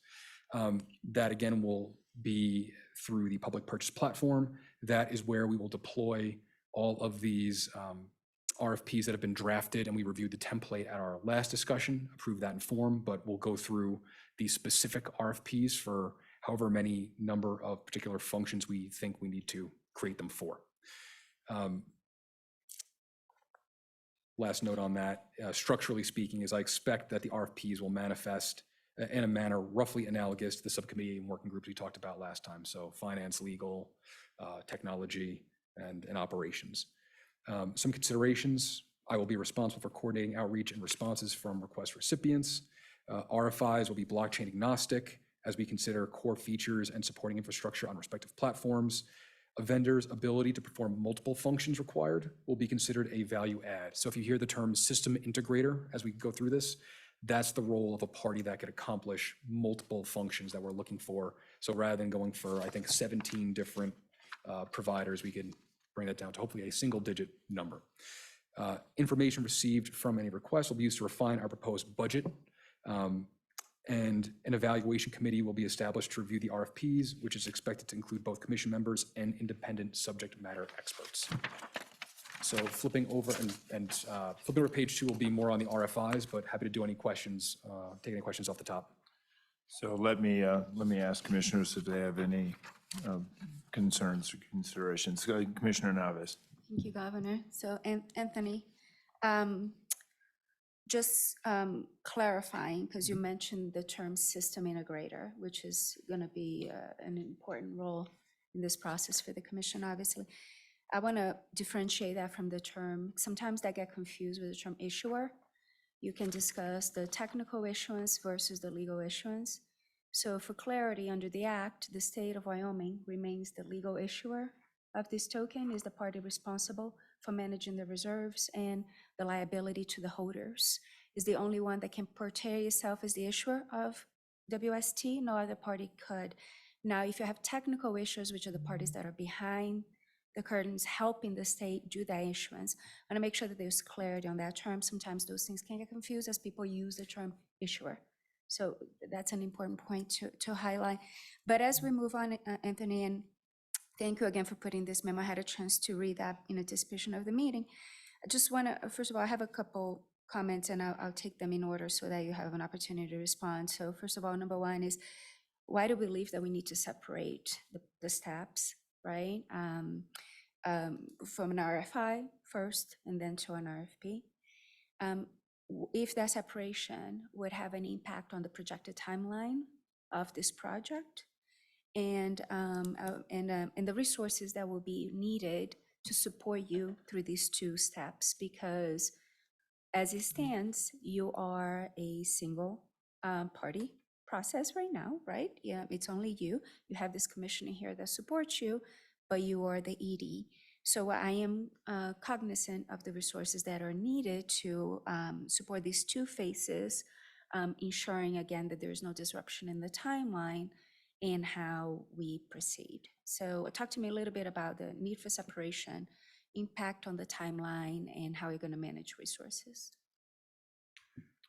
That again will be through the public purchase platform. That is where we will deploy all of these RFPs that have been drafted, and we reviewed the template at our last discussion, approved that in form, but we'll go through the specific RFPs for however many number of particular functions we think we need to create them for. Last note on that, structurally speaking, is I expect that the RFPs will manifest in a manner roughly analogous to the subcommittee and working groups we talked about last time. So finance, legal, technology, and operations. Some considerations: I will be responsible for coordinating outreach and responses from request recipients. RFIs will be blockchain agnostic as we consider core features and supporting infrastructure on respective platforms. A vendor's ability to perform multiple functions required will be considered a value add. So if you hear the term system integrator as we go through this, that's the role of a party that could accomplish multiple functions that we're looking for. So rather than going for, I think, 17 different providers, we could bring that down to hopefully a single-digit number. Information received from any request will be used to refine our proposed budget. And an evaluation committee will be established to review the RFPs, which is expected to include both commission members and independent subject matter experts. So flipping over flipping over page 2 will be more on the RFIs, but happy to do any questions, take any questions off the top. So let me ask commissioners if they have any concerns or considerations. Commissioner Navis. Thank you, Governor. So Anthony, just clarifying, because you mentioned the term system integrator, which is going to be an important role in this process for the commission, obviously. I want to differentiate that from the term. Sometimes I get confused with the term issuer. You can discuss the technical issuance versus the legal issuance. So for clarity, under the Act, the state of Wyoming remains the legal issuer of this token, is the party responsible for managing the reserves and the liability to the holders, is the only one that can portray itself as the issuer of WST. No other party could. Now, if you have technical issuers, which are the parties that are behind the curtains helping the state do that issuance, I want to make sure that there's clarity on that term. Sometimes those things can get confused as people use the term issuer. So that's an important point to highlight. But as we move on, Anthony, and thank you again for putting this memo. I had a chance to read that in anticipation of the meeting. I just want to, first of all, I have a couple comments, and I'll take them in order so that you have an opportunity to respond. So first of all, number one is, why do we believe that we need to separate the steps, right? From an RFI first, and then to an RFP. If that separation would have an impact on the projected timeline of this project, and the resources that will be needed to support you through these two steps, because as it stands, you are a single party process right now, right? Yeah, it's only you. You have this commissioner here that supports you, but you are the ED. So I am cognizant of the resources that are needed to support these two phases, ensuring again that there is no disruption in the timeline and how we proceed. So talk to me a little bit about the need for separation, impact on the timeline, and how you're going to manage resources.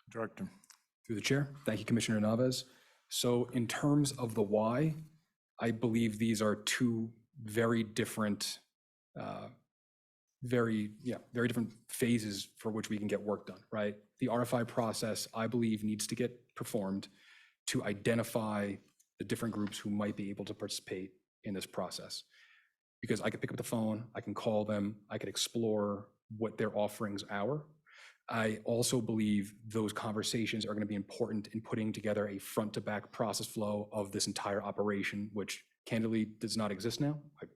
Director. Through the chair, thank you, Commissioner Naves. So in terms of the why, I believe these are two very different, very different phases for which we can get work done, right? The RFI process, I believe, needs to get performed to identify the different groups who might be able to participate in this process. Because I could pick up the phone, I can call them, I could explore what their offerings are. I also believe those conversations are going to be important in putting together a front-to-back process flow of this entire operation, which candidly does not exist now. I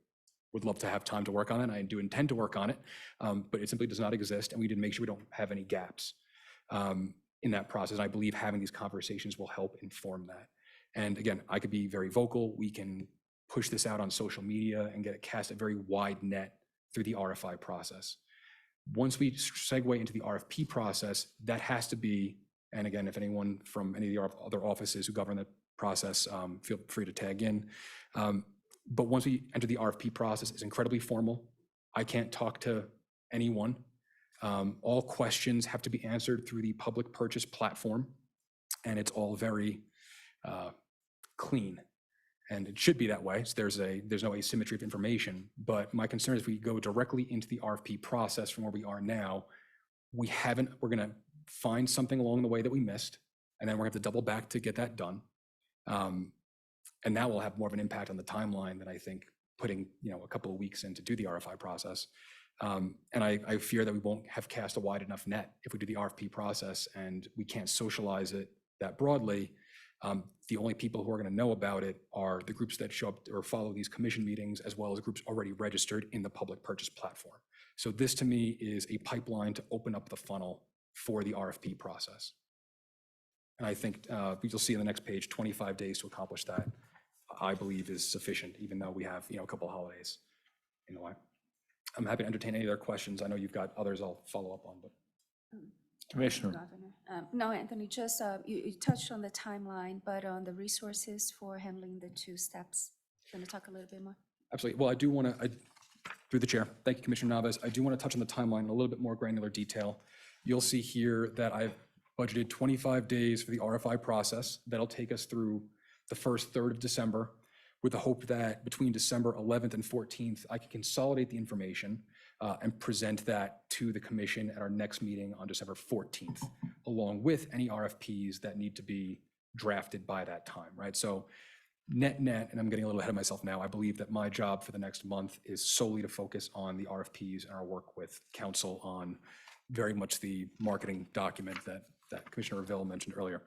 would love to have time to work on it. I do intend to work on it, but it simply does not exist, and we need to make sure we don't have any gaps in that process. I believe having these conversations will help inform that. And again, I could be very vocal. We can push this out on social media and get it cast a very wide net through the RFI process. Once we segue into the RFP process, that has to be, and again, if anyone from any of the other offices who govern the process, feel free to tag in. But once we enter the RFP process, it's incredibly formal. I can't talk to anyone. All questions have to be answered through the public purchase platform, and it's all very clean. And it should be that way. So there's no asymmetry of information. But my concern is if we go directly into the RFP process from where we are now, we're going to find something along the way that we missed, and then we're going to have to double back to get that done. And that will have more of an impact on the timeline than I think putting a couple of weeks in to do the RFI process. And I fear that we won't have cast a wide enough net if we do the RFP process and we can't socialize it that broadly. The only people who are going to know about it are the groups that show up or follow these commission meetings, as well as groups already registered in the public purchase platform. So this to me is a pipeline to open up the funnel for the RFP process. And I think you'll see in the next page, 25 days to accomplish that, I believe is sufficient, even though we have a couple of holidays in the way. I'm happy to entertain any other questions. I know you've got others I'll follow up on, but. Commissioner. No, Anthony, just you touched on the timeline, but on the resources for handling the two steps. Do you want to talk a little bit more? Absolutely. Well, I do want to, through the chair, thank you, Commissioner Naves. I do want to touch on the timeline in a little bit more granular detail. You'll see here that I've budgeted 25 days for the RFI process. That'll take us through the first third of December, with the hope that between December 11th and 14th, I can consolidate the information and present that to the commission at our next meeting on December 14th, along with any RFPs that need to be drafted by that time, right? So net, and I'm getting a little ahead of myself now, I believe that my job for the next month is solely to focus on the RFPs and our work with council on very much the marketing document that Commissioner Reville mentioned earlier.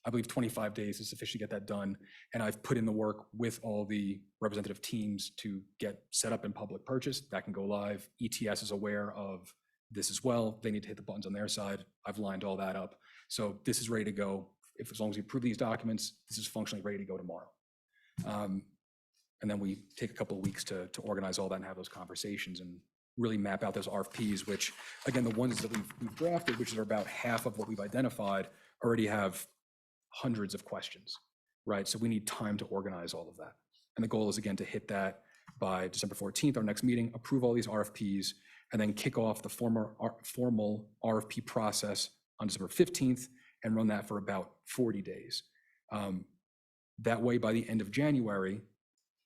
I believe 25 days is sufficient to get that done. And I've put in the work with all the representative teams to get set up in public purchase. That can go live. ETS is aware of this as well. They need to hit the buttons on their side. I've lined all that up. So this is ready to go. As long as we approve these documents, this is functionally ready to go tomorrow. And then we take a couple of weeks to organize all that and have those conversations and really map out those RFPs, which, again, the ones that we've drafted, which are about half of what we've identified, already have hundreds of questions, right? So we need time to organize all of that. And the goal is, again, to hit that by December 14th, our next meeting, approve all these RFPs, and then kick off the formal RFP process on December 15th and run that for about 40 days. That way, by the end of January,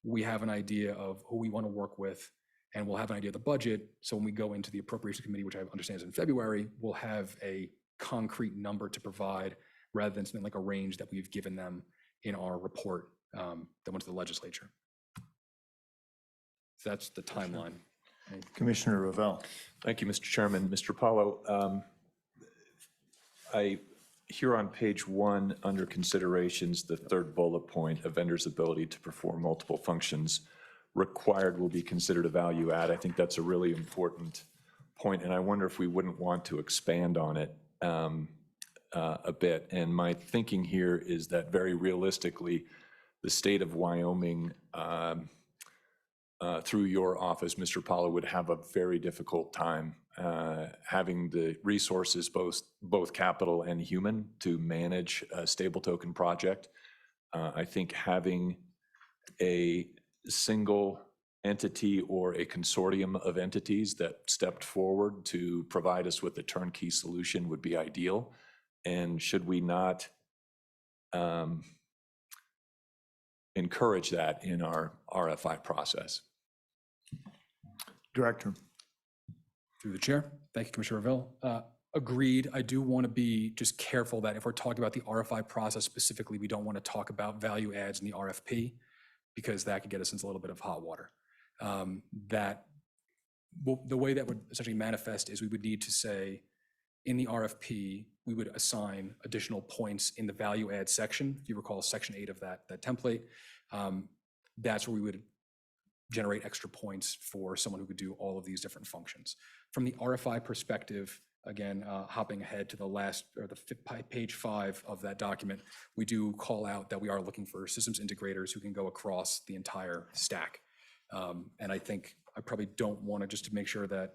we have an idea of who we want to work with, and we'll have an idea of the budget. So when we go into the Appropriations Committee, which I understand is in February, we'll have a concrete number to provide rather than something like a range that we've given them in our report that went to the legislature. So that's the timeline. Commissioner Revelle. Thank you, Mr. Chairman. Mr. Paulo, I here on page 1 under considerations, the third bullet point, a vendor's ability to perform multiple functions required will be considered a value add. I think that's a really important point, and I wonder if we wouldn't want to expand on it a bit. And my thinking here is that very realistically, the state of Wyoming, through your office, Mr. Paulo, would have a very difficult time having the resources, both capital and human, to manage a stable token project. I think having a single entity or a consortium of entities that stepped forward to provide us with a turnkey solution would be ideal. And should we not encourage that in our RFI process? Director. Through the chair. Thank you, Commissioner Revelle. Agreed. I do want to be just careful that if we're talking about the RFI process specifically, we don't want to talk about value adds in the RFP, because that could get us into a little bit of hot water. The way that would essentially manifest is we would need to say in the RFP, we would assign additional points in the value add section. If you recall section 8 of that template, that's where we would generate extra points for someone who could do all of these different functions. From the RFI perspective, again, hopping ahead to the last, or page 5 of that document, we do call out that we are looking for systems integrators who can go across the entire stack. And I think I probably don't want to, just to make sure that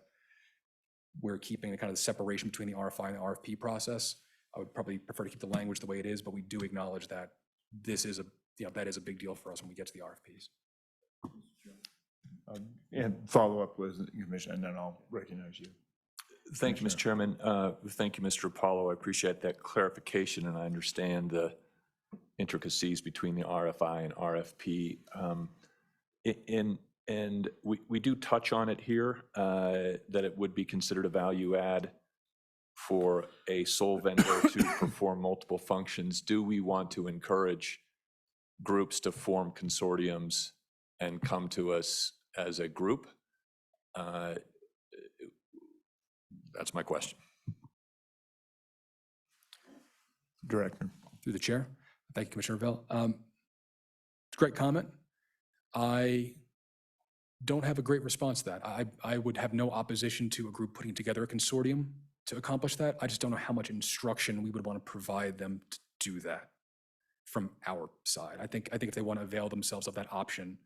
we're keeping the kind of the separation between the RFI and the RFP process, I would probably prefer to keep the language the way it is, but we do acknowledge that this is that is a big deal for us when we get to the RFPs. And follow up with the Commissioner, and then I'll recognize you. Thank you, Mr. Chairman. Thank you, Mr. Apollo. I appreciate that clarification, and I understand the intricacies between the RFI and RFP. And we do touch on it here, that it would be considered a value add for a sole vendor to perform multiple functions. Do we want to encourage groups to form consortiums and come to us as a group? That's my question. Director. Through the chair. Thank you, Commissioner Revelle. It's a great comment. I don't have a great response to that. I would have no opposition to a group putting together a consortium to accomplish that. I just don't know how much instruction we would want to provide them to do that from our side. I think if they want to avail themselves of that option,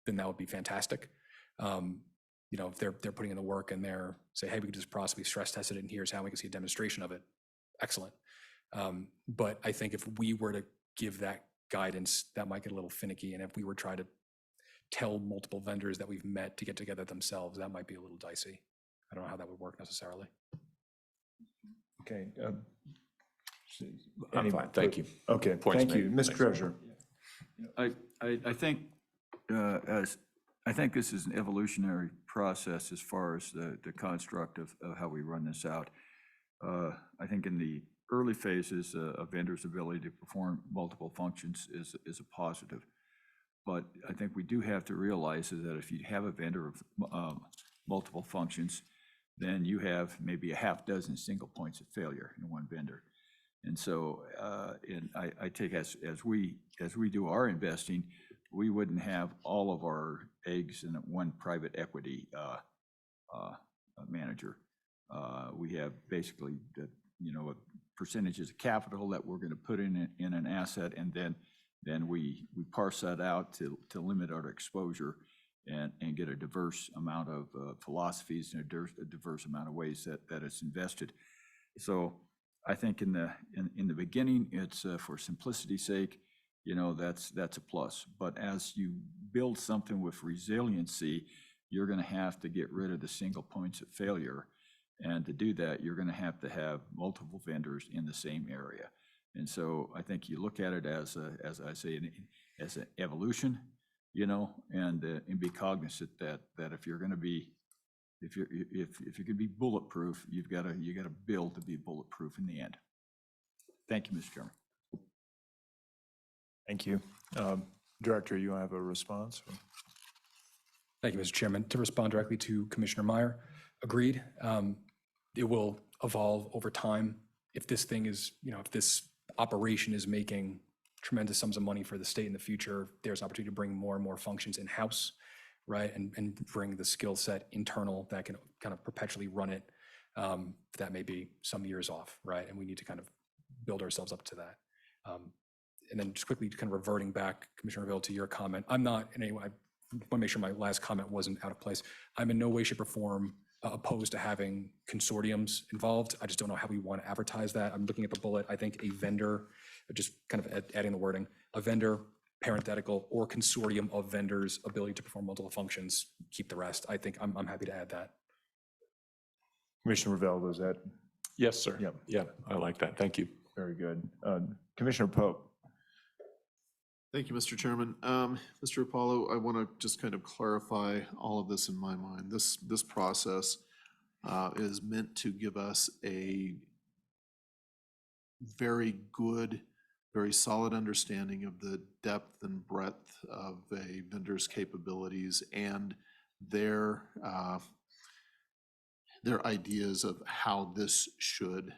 then that would be fantastic. You know, if they're putting in the work and they're say, hey, we could just possibly stress test it, and here's how we can see a demonstration of it. Excellent. But I think if we were to give that guidance, that might get a little finicky. And if we were trying to tell multiple vendors that we've met to get together themselves, that might be a little dicey. I don't know how that would work necessarily. Okay. I'm fine. Thank you. Okay, Points thank you. made. Ms. Thanks. Treasurer. I think this is an evolutionary process as far as the construct of how we run this out. I think in the early phases, a vendor's ability to perform multiple functions is a positive. But I think we do have to realize that if you have a vendor of multiple functions, then you have maybe a half dozen single points of failure in one vendor. And so, I take as we do our investing, we wouldn't have all of our eggs in one private equity manager. We have basically percentages of capital that we're going to put in an asset, and then we parse that out to limit our exposure and get a diverse amount of philosophies and a diverse amount of ways that it's invested. So I think in the beginning, it's for simplicity's sake, that's a plus. But as you build something with resiliency, you're going to have to get rid of the single points of failure. And to do that, you're going to have multiple vendors in the same area. And so I think you look at it as I say, as an evolution, and be cognizant that if you're going to be bulletproof, you got to build to be bulletproof in the end. Thank you, Mr. Chairman. Thank you. Director, you have a response? Thank you, Mr. Chairman. To respond directly to Commissioner Meyer, agreed. It will evolve over time. If this thing is, if this operation is making tremendous sums of money for the state in the future, there's an opportunity to bring more and more functions in-house, right? And bring the skill set internal that can kind of perpetually run it. That may be some years off, right? And we need to kind of build ourselves up to that. And then just quickly kind of reverting back, Commissioner Ville, to your comment, I'm not in any way, I want to make sure my last comment wasn't out of place. I'm in no way, shape, or form opposed to having consortiums involved. I just don't know how we want to advertise that. I'm looking at the bullet. I think a vendor, just kind of adding the wording, a vendor, parenthetical, or consortium of vendors' ability to perform multiple functions, keep the rest. I think I'm happy to add that. Commissioner Revelle, was that Yes, sir. Yep. Yeah, I like that. Thank you. very good? Commissioner Pope? Thank you, Mr. Chairman. Mr. Apollo, I want to just kind of clarify all of this in my mind. This process is meant to give us a very good, very solid understanding of the depth and breadth of a vendor's capabilities and their ideas of how this should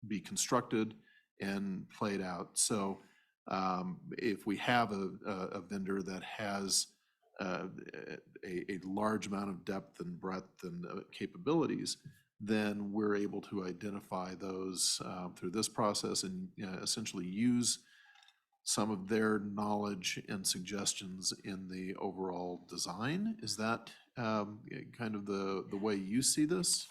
be constructed and played out. So if we have a vendor that has a large amount of depth and breadth and capabilities, then we're able to identify those through this process and essentially use some of their knowledge and suggestions in the overall design. Is that kind of the way you see this?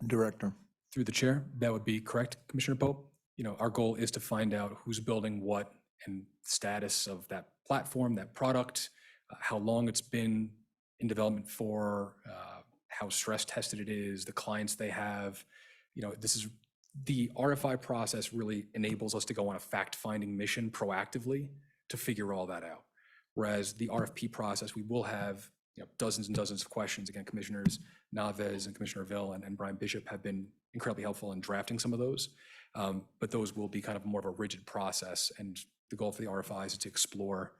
Director. Through the chair, that would be correct, Commissioner Pope. Our goal is to find out who's building what and status of that platform, that product, how long it's been in development for, how stress tested it is, the clients they have. This is the RFI process really enables us to go on a fact-finding mission proactively to figure all that out. Whereas the RFP process, we will have dozens and dozens of questions. Again, Commissioners Naves and Commissioner Ville and Brian Bishop have been incredibly helpful in drafting some of those. But those will be kind of more of a rigid process. And the goal for the RFIs is to explore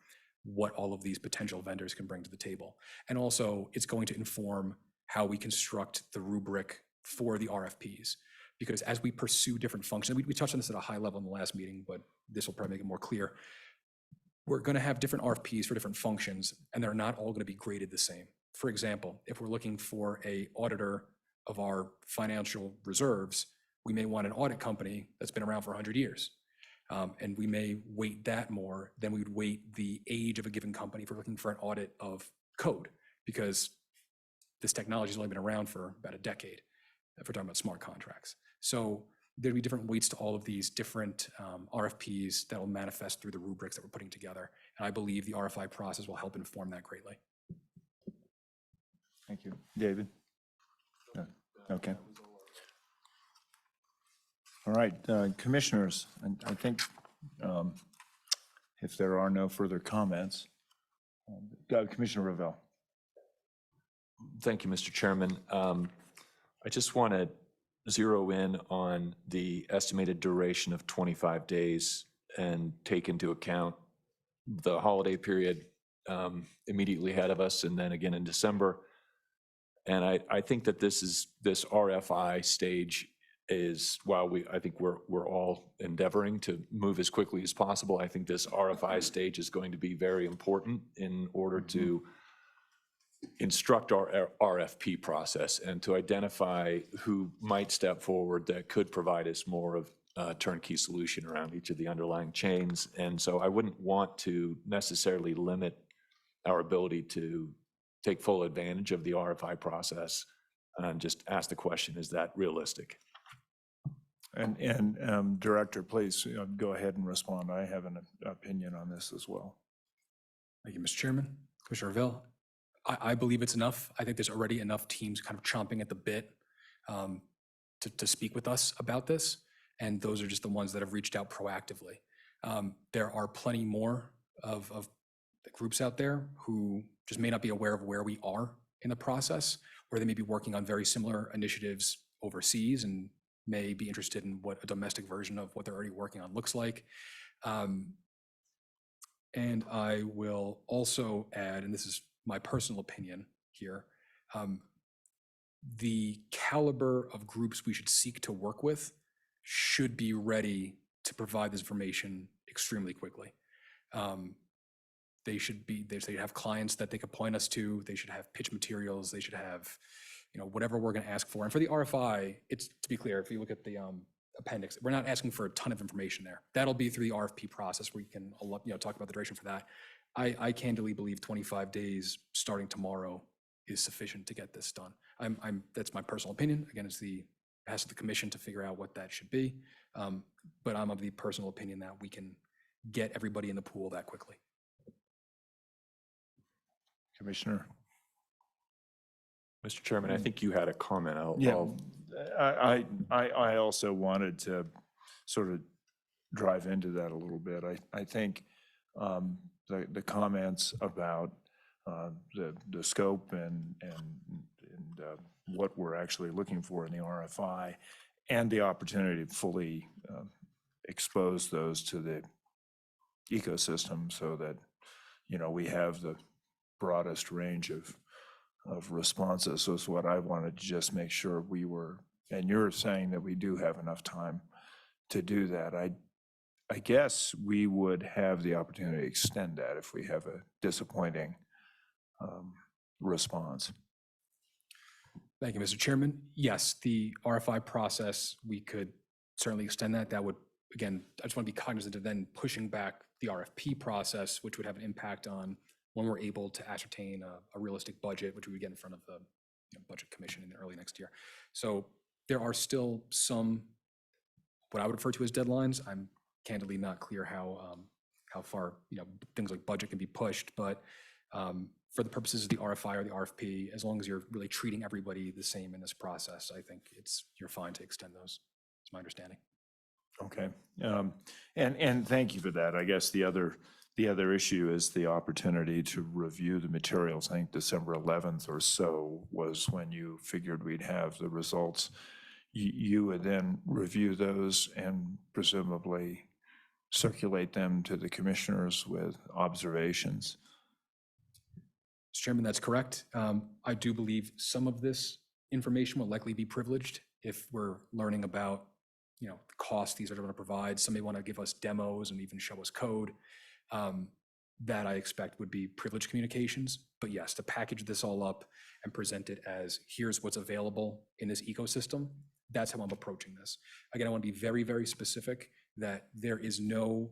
what all of these potential vendors can bring to the table. And also, it's going to inform how we construct the rubric for the RFPs. Because as we pursue different functions, we touched on this at a high level in the last meeting, but this will probably make it more clear. We're going to have different RFPs for different functions, and they're not all going to be graded the same. For example, if we're looking for an auditor of our financial reserves, we may want an audit company that's been around for 100 years. And we may weight that more than we would weight the age of a given company if we're looking for an audit of code, because this technology has only been around for about a decade if we're talking about smart contracts. So there'll be different weights to all of these different RFPs that will manifest through the rubrics that we're putting together. And I believe the RFI process will help inform that greatly. Thank you. David? No. Okay. All right, Commissioners, I think if there are no further comments, Commissioner Revelle. Thank you, Mr. Chairman. I just want to zero in on the estimated duration of 25 days and take into account the holiday period immediately ahead of us and then again in December. And I think that this RFI stage is, while I think we're all endeavoring to move as quickly as possible, I think this RFI stage is going to be very important in order to instruct our RFP process and to identify who might step forward that could provide us more of a turnkey solution around each of the underlying chains. And so I wouldn't want to necessarily limit our ability to take full advantage of the RFI process and just ask the question, is that realistic? And Director, please go ahead and respond. I have an opinion on this as well. Thank you, Mr. Chairman. Commissioner Ville, I believe it's enough. I think there's already enough teams kind of chomping at the bit to speak with us about this. And those are just the ones that have reached out proactively. There are plenty more of the groups out there who just may not be aware of where we are in the process, or they may be working on very similar initiatives overseas and may be interested in what a domestic version of what they're already working on looks like. And I will also add, and this is my personal opinion here, the caliber of groups we should seek to work with should be ready to provide this information extremely quickly. They should have clients that they could point us to. They should have pitch materials. They should have, whatever we're going to ask for. And for the RFI, it's, to be clear, if you look at the appendix, we're not asking for a ton of information there. That'll be through the RFP process where you can, talk about the duration for that. I candidly believe 25 days starting tomorrow is sufficient to get this done. That's my personal opinion. Again, it has to the commission to figure out what that should be. But I'm of the personal opinion that we can get everybody in the pool that quickly. Commissioner? Mr. Chairman, I think you had a comment. Yeah, I also wanted to sort of drive into that a little bit. I think the comments about the scope and what we're actually looking for in the RFI and the opportunity to fully expose those to the ecosystem so that, we have the broadest range of responses. So it's what I wanted to just make sure we were, and you're saying that we do have enough time to do that. I guess we would have the opportunity to extend that if we have a disappointing response. Thank you, Mr. Chairman. Yes, the RFI process, we could certainly extend that. That would, again, I just want to be cognizant of then pushing back the RFP process, which would have an impact on when we're able to ascertain a realistic budget, which we would get in front of the Budget Commission in the early next year. So there are still some, what I would refer to as deadlines. I'm candidly not clear how far, things like budget can be pushed, but for the purposes of the RFI or the RFP, as long as you're really treating everybody the same in this process, I think you're fine to extend those. It's my understanding. Okay, and thank you for that. I guess the other issue is the opportunity to review the materials. I think December 11th or so was when you figured we'd have the results. You would then review those and presumably circulate them to the commissioners with observations. Mr. Chairman, that's correct. I do believe some of this information will likely be privileged if we're learning about, the cost these are going to provide. Some may want to give us demos and even show us code. That I expect would be privileged communications. But yes, to package this all up and present it as here's what's available in this ecosystem, that's how I'm approaching this. Again, I want to be very, very specific that there is no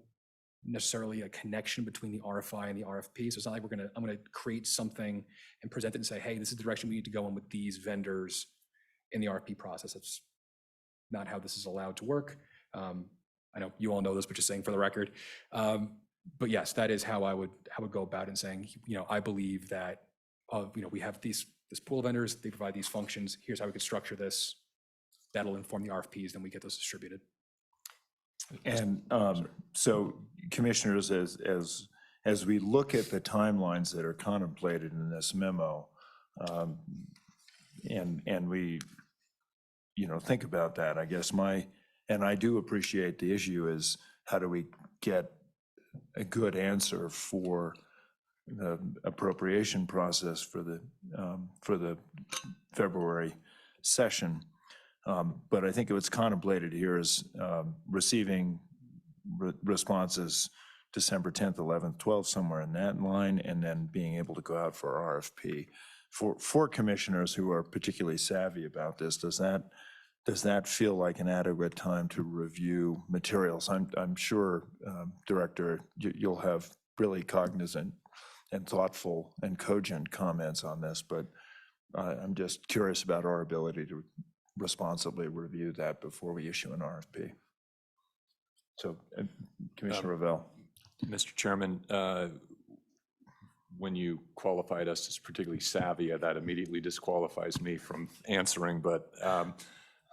necessarily a connection between the RFI and the RFP. So it's not like I'm gonna create something and present it and say, hey, this is the direction we need to go in with these vendors in the RFP process. That's not how this is allowed to work. I know you all know this, but just saying for the record. But yes, that is how I would go about it and saying, I believe that, we have this pool of vendors, they provide these functions. Here's how we could structure this. That'll inform the RFPs, then we get those distributed. And so, commissioners, as we look at the timelines that are contemplated in this memo, and we, think about that, I guess and I do appreciate the issue is how do we get a good answer for the appropriation process for the February session. But I think what's contemplated here is receiving responses December 10th, 11th, 12th, somewhere in that line, and then being able to go out for RFP. For commissioners who are particularly savvy about this, does that feel like an adequate time to review materials? I'm sure, Director, you'll have really cognizant and thoughtful and cogent comments on this, but I'm just curious about our ability to responsibly review that before we issue an RFP. So, Commissioner Revelle. Mr. Chairman, when you qualified us as particularly savvy, that immediately disqualifies me from answering, but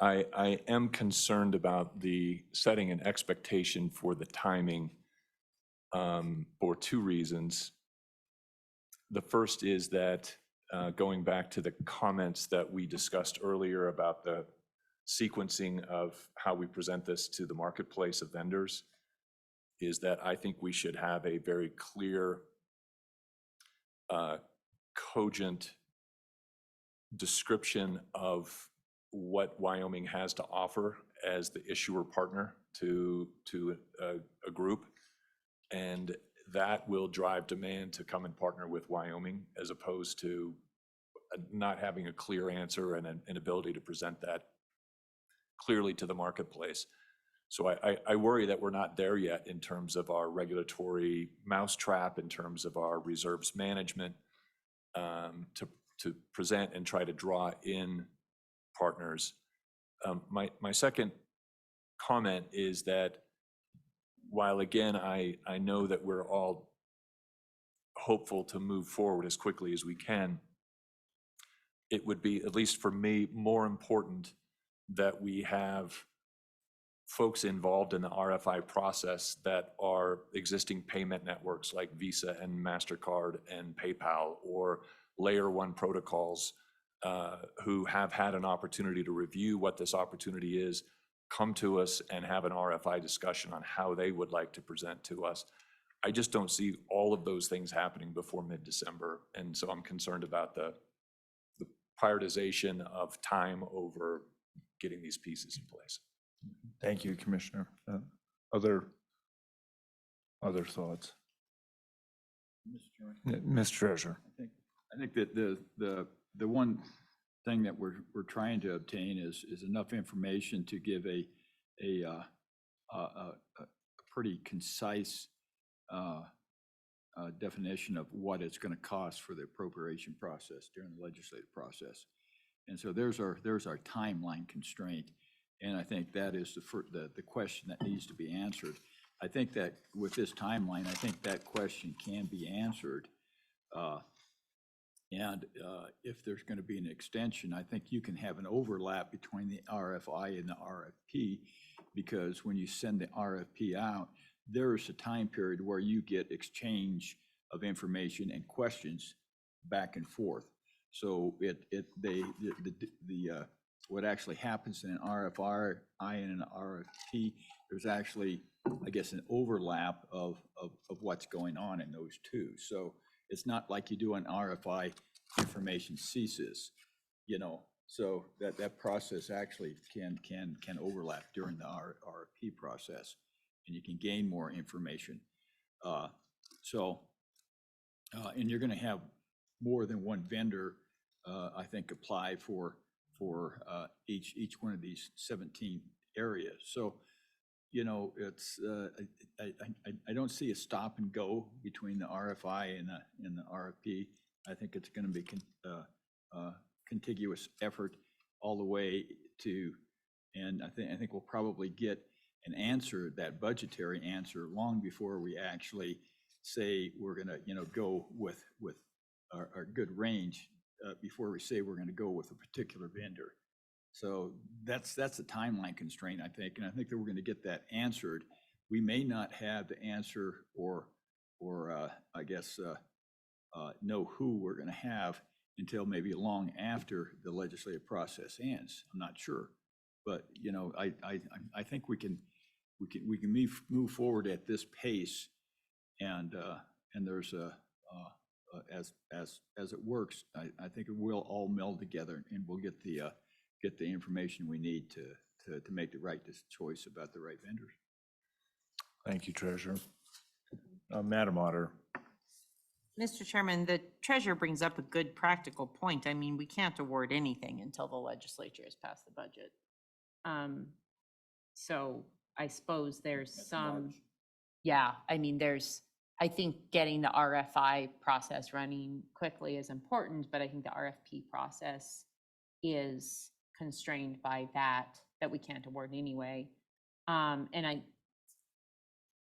I am concerned about the setting an expectation for the timing for two reasons. The first is that going back to the comments that we discussed earlier about the sequencing of how we present this to the marketplace of vendors, is that I think we should have a very clear, cogent description of what Wyoming has to offer as the issuer partner to a group. And that will drive demand to come and partner with Wyoming, as opposed to not having a clear answer and an ability to present that clearly to the marketplace. So I worry that we're not there yet in terms of our regulatory mousetrap, in terms of our reserves management, to present and try to draw in partners. My second comment is that while again, I know that we're all hopeful to move forward as quickly as we can, it would be, at least for me, more important that we have folks involved in the RFI process that are existing payment networks like Visa and MasterCard and PayPal, or layer one protocols, who have had an opportunity to review what this opportunity is, come to us and have an RFI discussion on how they would like to present to us. I just don't see all of those things happening before mid-December. And so I'm concerned about the prioritization of time over getting these pieces in place. Thank you, Commissioner. Other thoughts? Mr. Treasurer. I think that the one thing that we're trying to obtain is enough information to give a pretty concise definition of what it's going to cost for the appropriation process during the legislative process. And so there's our timeline constraint. And I think that is the question that needs to be answered. I think that with this timeline, I think that question can be answered. And if there's going to be an extension, I think you can have an overlap between the RFI and the RFP, because when you send the RFP out, there is a time period where you get exchange of information and questions back and forth. So what actually happens in an RFI and an RFP, there's actually, I guess, an overlap of what's going on in those two. So it's not like you do an RFI, information ceases, so that process actually can overlap during the RFP process, and you can gain more information. And you're going to have more than one vendor, I think, apply for each one of these 17 areas. So, it's I don't see a stop and go between the RFI and the RFP. I think it's going to be contiguous effort all the way to, and I think we'll probably get an answer, that budgetary answer, long before we actually say we're going to go with our good range, before we say we're going to go with a particular vendor. So that's a timeline constraint, I think, and I think that we're going to get that answered. We may not have the answer or I guess know who we're going to have until maybe long after the legislative process ends. I'm not sure, but I think we can move forward at this pace, and there's as it works, I think it will all meld together, and we'll get the information we need to make the right choice about the right vendors. Thank you, Treasurer. Madam Auditor. Mr. Chairman, the treasurer brings up a good practical point. I mean, we can't award anything until the legislature has passed the budget. So I suppose there's some, yeah, I mean, I think getting the RFI process running quickly is important, but I think the RFP process is constrained by that we can't award anyway. And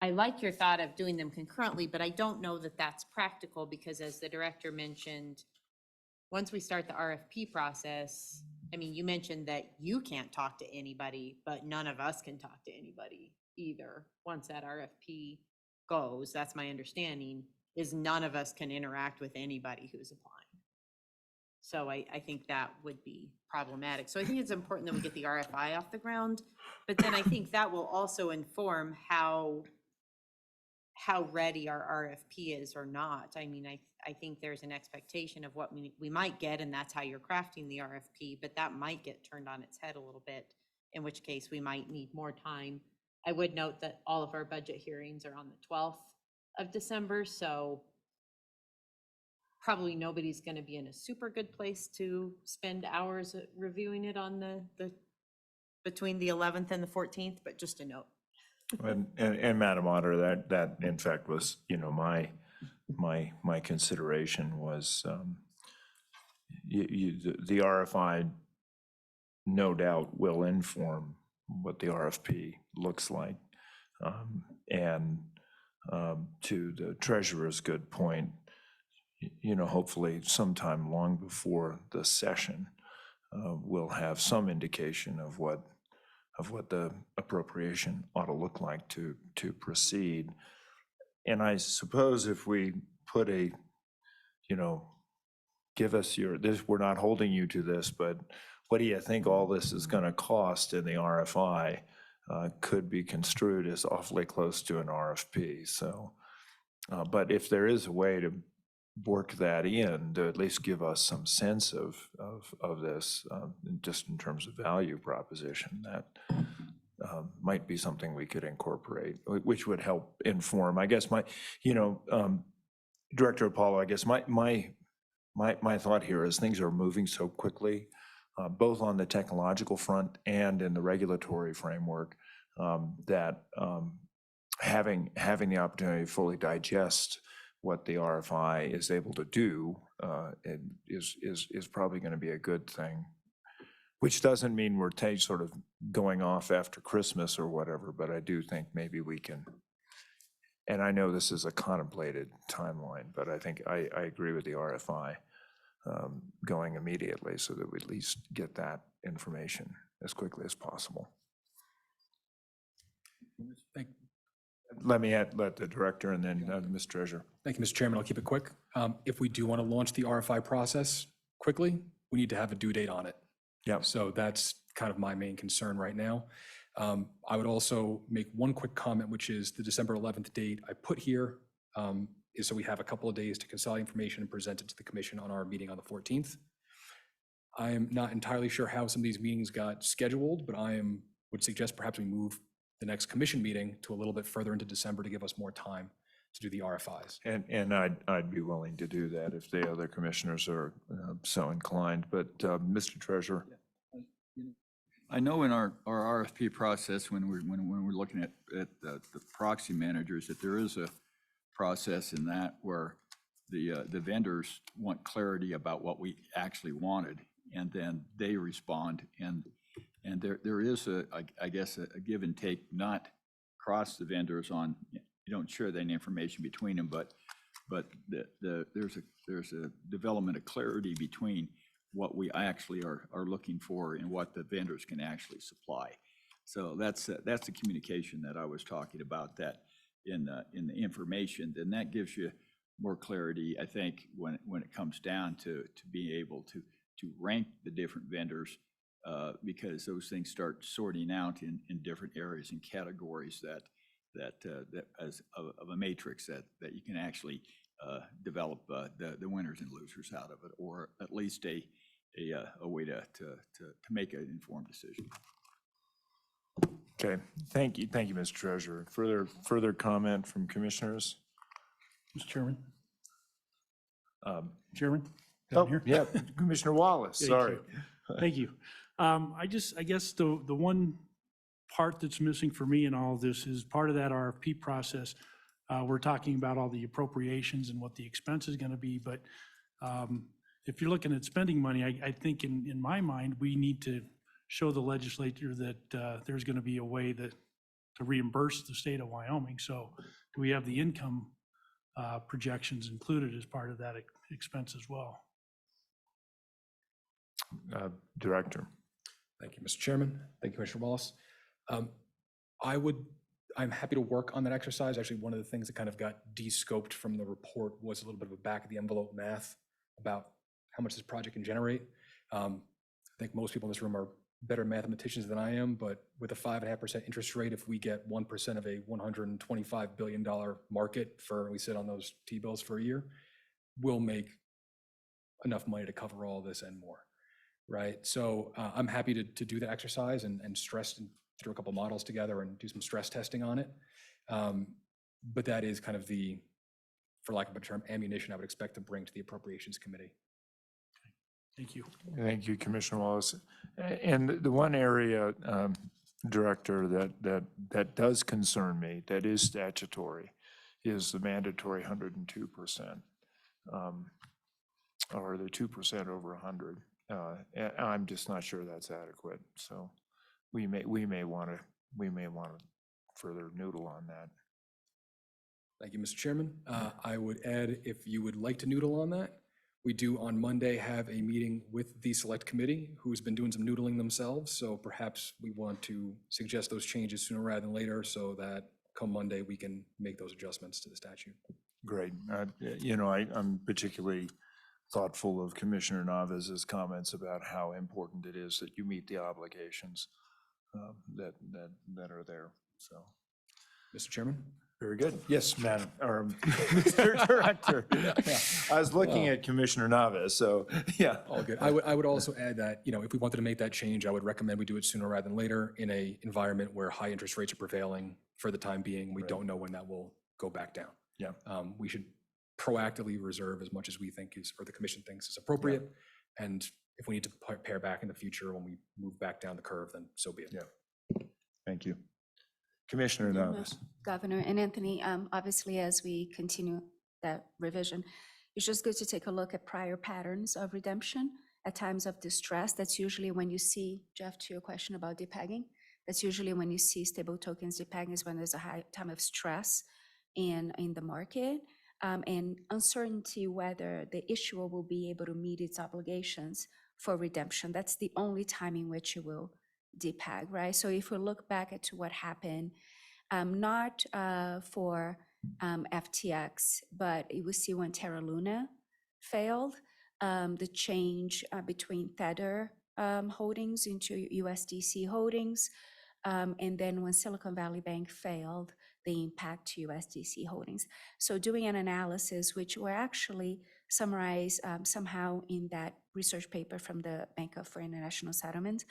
I like your thought of doing them concurrently, but I don't know that that's practical, because as the director mentioned, once we start the RFP process, I mean, you mentioned that you can't talk to anybody, but none of us can talk to anybody either. Once that RFP goes, that's my understanding, is none of us can interact with anybody who's applying. So I think that would be problematic. So I think it's important that we get the RFI off the ground, but then I think that will also inform how ready our RFP is or not. I mean, I think there's an expectation of what we might get, and that's how you're crafting the RFP, but that might get turned on its head a little bit in which case we might need more time. I would note that all of our budget hearings are on the 12th of December, so probably nobody's going to be in a super good place to spend hours reviewing it on the between the 11th and the 14th, but just a note. And Madam Auditor, that in fact was, you know, my consideration was, the RFI no doubt will inform what the RFP looks like. And to the treasurer's good point, you know, hopefully sometime long before the session, we'll have some indication of what the appropriation ought to look like to proceed. And I suppose if we put a, you know, give us this, we're not holding you to this, but what do you think all this is going to cost in the RFI could be construed as awfully close to an RFP. So, but if there is a way to work that in to at least give us some sense of this, just in terms of value proposition, that might be something we could incorporate, which would help inform, I guess, Director Apollo, I guess my thought here is things are moving so quickly, both on the technological front and in the regulatory framework, that having the opportunity to fully digest what the RFI is able to do is probably going to be a good thing, which doesn't mean we're sort of going off after Christmas or whatever, but I do think maybe we can, and I know this is a contemplated timeline, but I think I agree with the RFI going immediately so that we at least get that information as quickly as possible. Let the director and then Ms. Treasurer. Thank you, Mr. Chairman. I'll keep it quick. If we do want to launch the RFI process quickly, we need to have a due date on it. Yeah. So that's kind of my main concern right now. I would also make one quick comment, which is the December 11th date I put here is so we have a couple of days to consolidate information and present it to the commission on our meeting on the 14th. I am not entirely sure how some of these meetings got scheduled, but would suggest perhaps we move the next commission meeting to a little bit further into December to give us more time to do the RFIs. And I'd be willing to do that if the other commissioners are so inclined, but Mr. Treasurer. I know in our RFP process, when we're looking at the proxy managers, that there is a process in that where the vendors want clarity about what we actually wanted, and then they respond, and there is I guess a give and take, not cross the vendors on, you don't share that information between them, but there's a development of clarity between what we actually are looking for and what the vendors can actually supply. So that's the communication that I was talking about, that in the information, then that gives you more clarity, I think, when it comes down to being able to rank the different vendors, because those things start sorting out in different areas and categories that as of a matrix that you can actually develop the winners and losers out of it, or at least a way to make an informed decision. Okay, thank you, Mr. Treasurer. Further comment from commissioners? Mr. Chairman? Chairman? Oh, Down here? yeah, Commissioner Wallace, Thank sorry. you. Thank you. I guess the one part that's missing for me in all of this is part of that RFP process. We're talking about all the appropriations and what the expense is going to be, but if you're looking at spending money, I think in my mind, we need to show the legislature that there's going to be a way to reimburse the state of Wyoming. So do we have the income projections included as part of that expense as well? Director. Thank you, Mr. Chairman. Thank you, Commissioner Wallace. I'm happy to work on that exercise. Actually, one of the things that kind of got de-scoped from the report was a little bit of a back of the envelope math about how much this project can generate. I think most people in this room are better mathematicians than I am, but with a 5.5% interest rate, if we get 1% of a $125 billion market we sit on those T-bills for a year, we'll make enough money to cover all this and more. right? So I'm happy to do the exercise and stress and throw a couple models together and do some stress testing on it. But that is kind of the, for lack of a better term, ammunition I would expect to bring to the Appropriations Committee. Thank you. Thank you, Commissioner Wallace. And the one area, Director, that does concern me, that is statutory, is the mandatory 102%, or the 2% over 100. And I'm just not sure that's adequate. So we may want to further noodle on that. Thank you, Mr. Chairman. I would add, if you would like to noodle on that, we do on Monday have a meeting with the Select Committee, who's been doing some noodling themselves. So perhaps we want to suggest those changes sooner rather than later so that come Monday, we can make those adjustments to the statute. Great. You know, I'm particularly thoughtful of Commissioner Navas's comments about how important it is that you meet the obligations that are there. So, Mr. Chairman? very good. Yes, Madam, or Mr. Director. Yeah. I was looking at Commissioner Navas, so, yeah. All good. I would also add that, if we wanted to make that change, I would recommend we do it sooner rather than later in a environment where high interest rates are prevailing for the time being. We don't know when that will go back down. Yeah. We should proactively reserve as much as we think is, or the commission thinks is appropriate. And if we need to pare back in the future when we move back down the curve, then so be it. Yeah. Thank you. Commissioner Navas. Governor and Anthony, obviously, as we continue that revision, it's just good to take a look at prior patterns of redemption at times of distress. That's usually when you see, Jeff, to your question about depegging, that's usually when you see stable tokens depegging is when there's a high time of stress in the market and uncertainty whether the issuer will be able to meet its obligations for redemption. That's the only time in which you will depeg, right? So if we look back at what happened, not for FTX, but you will see when Terra Luna failed, the change between Tether holdings into USDC holdings, and then when Silicon Valley Bank failed, the impact to USDC holdings. So doing an analysis, which were actually summarized somehow in that research paper from the Bank for International Settlements,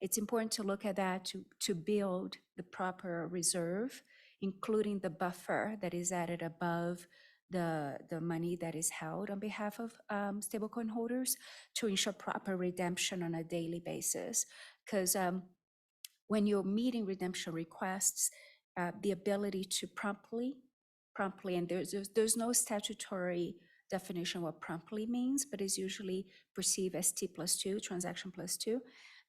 it's important to look at that to build the proper reserve, including the buffer that is added above the money that is held on behalf of stablecoin holders to ensure proper redemption on a daily basis. Because when you're meeting redemption requests, the ability to promptly, and there's no statutory definition what promptly means, but is usually perceived as T+2, transaction +2.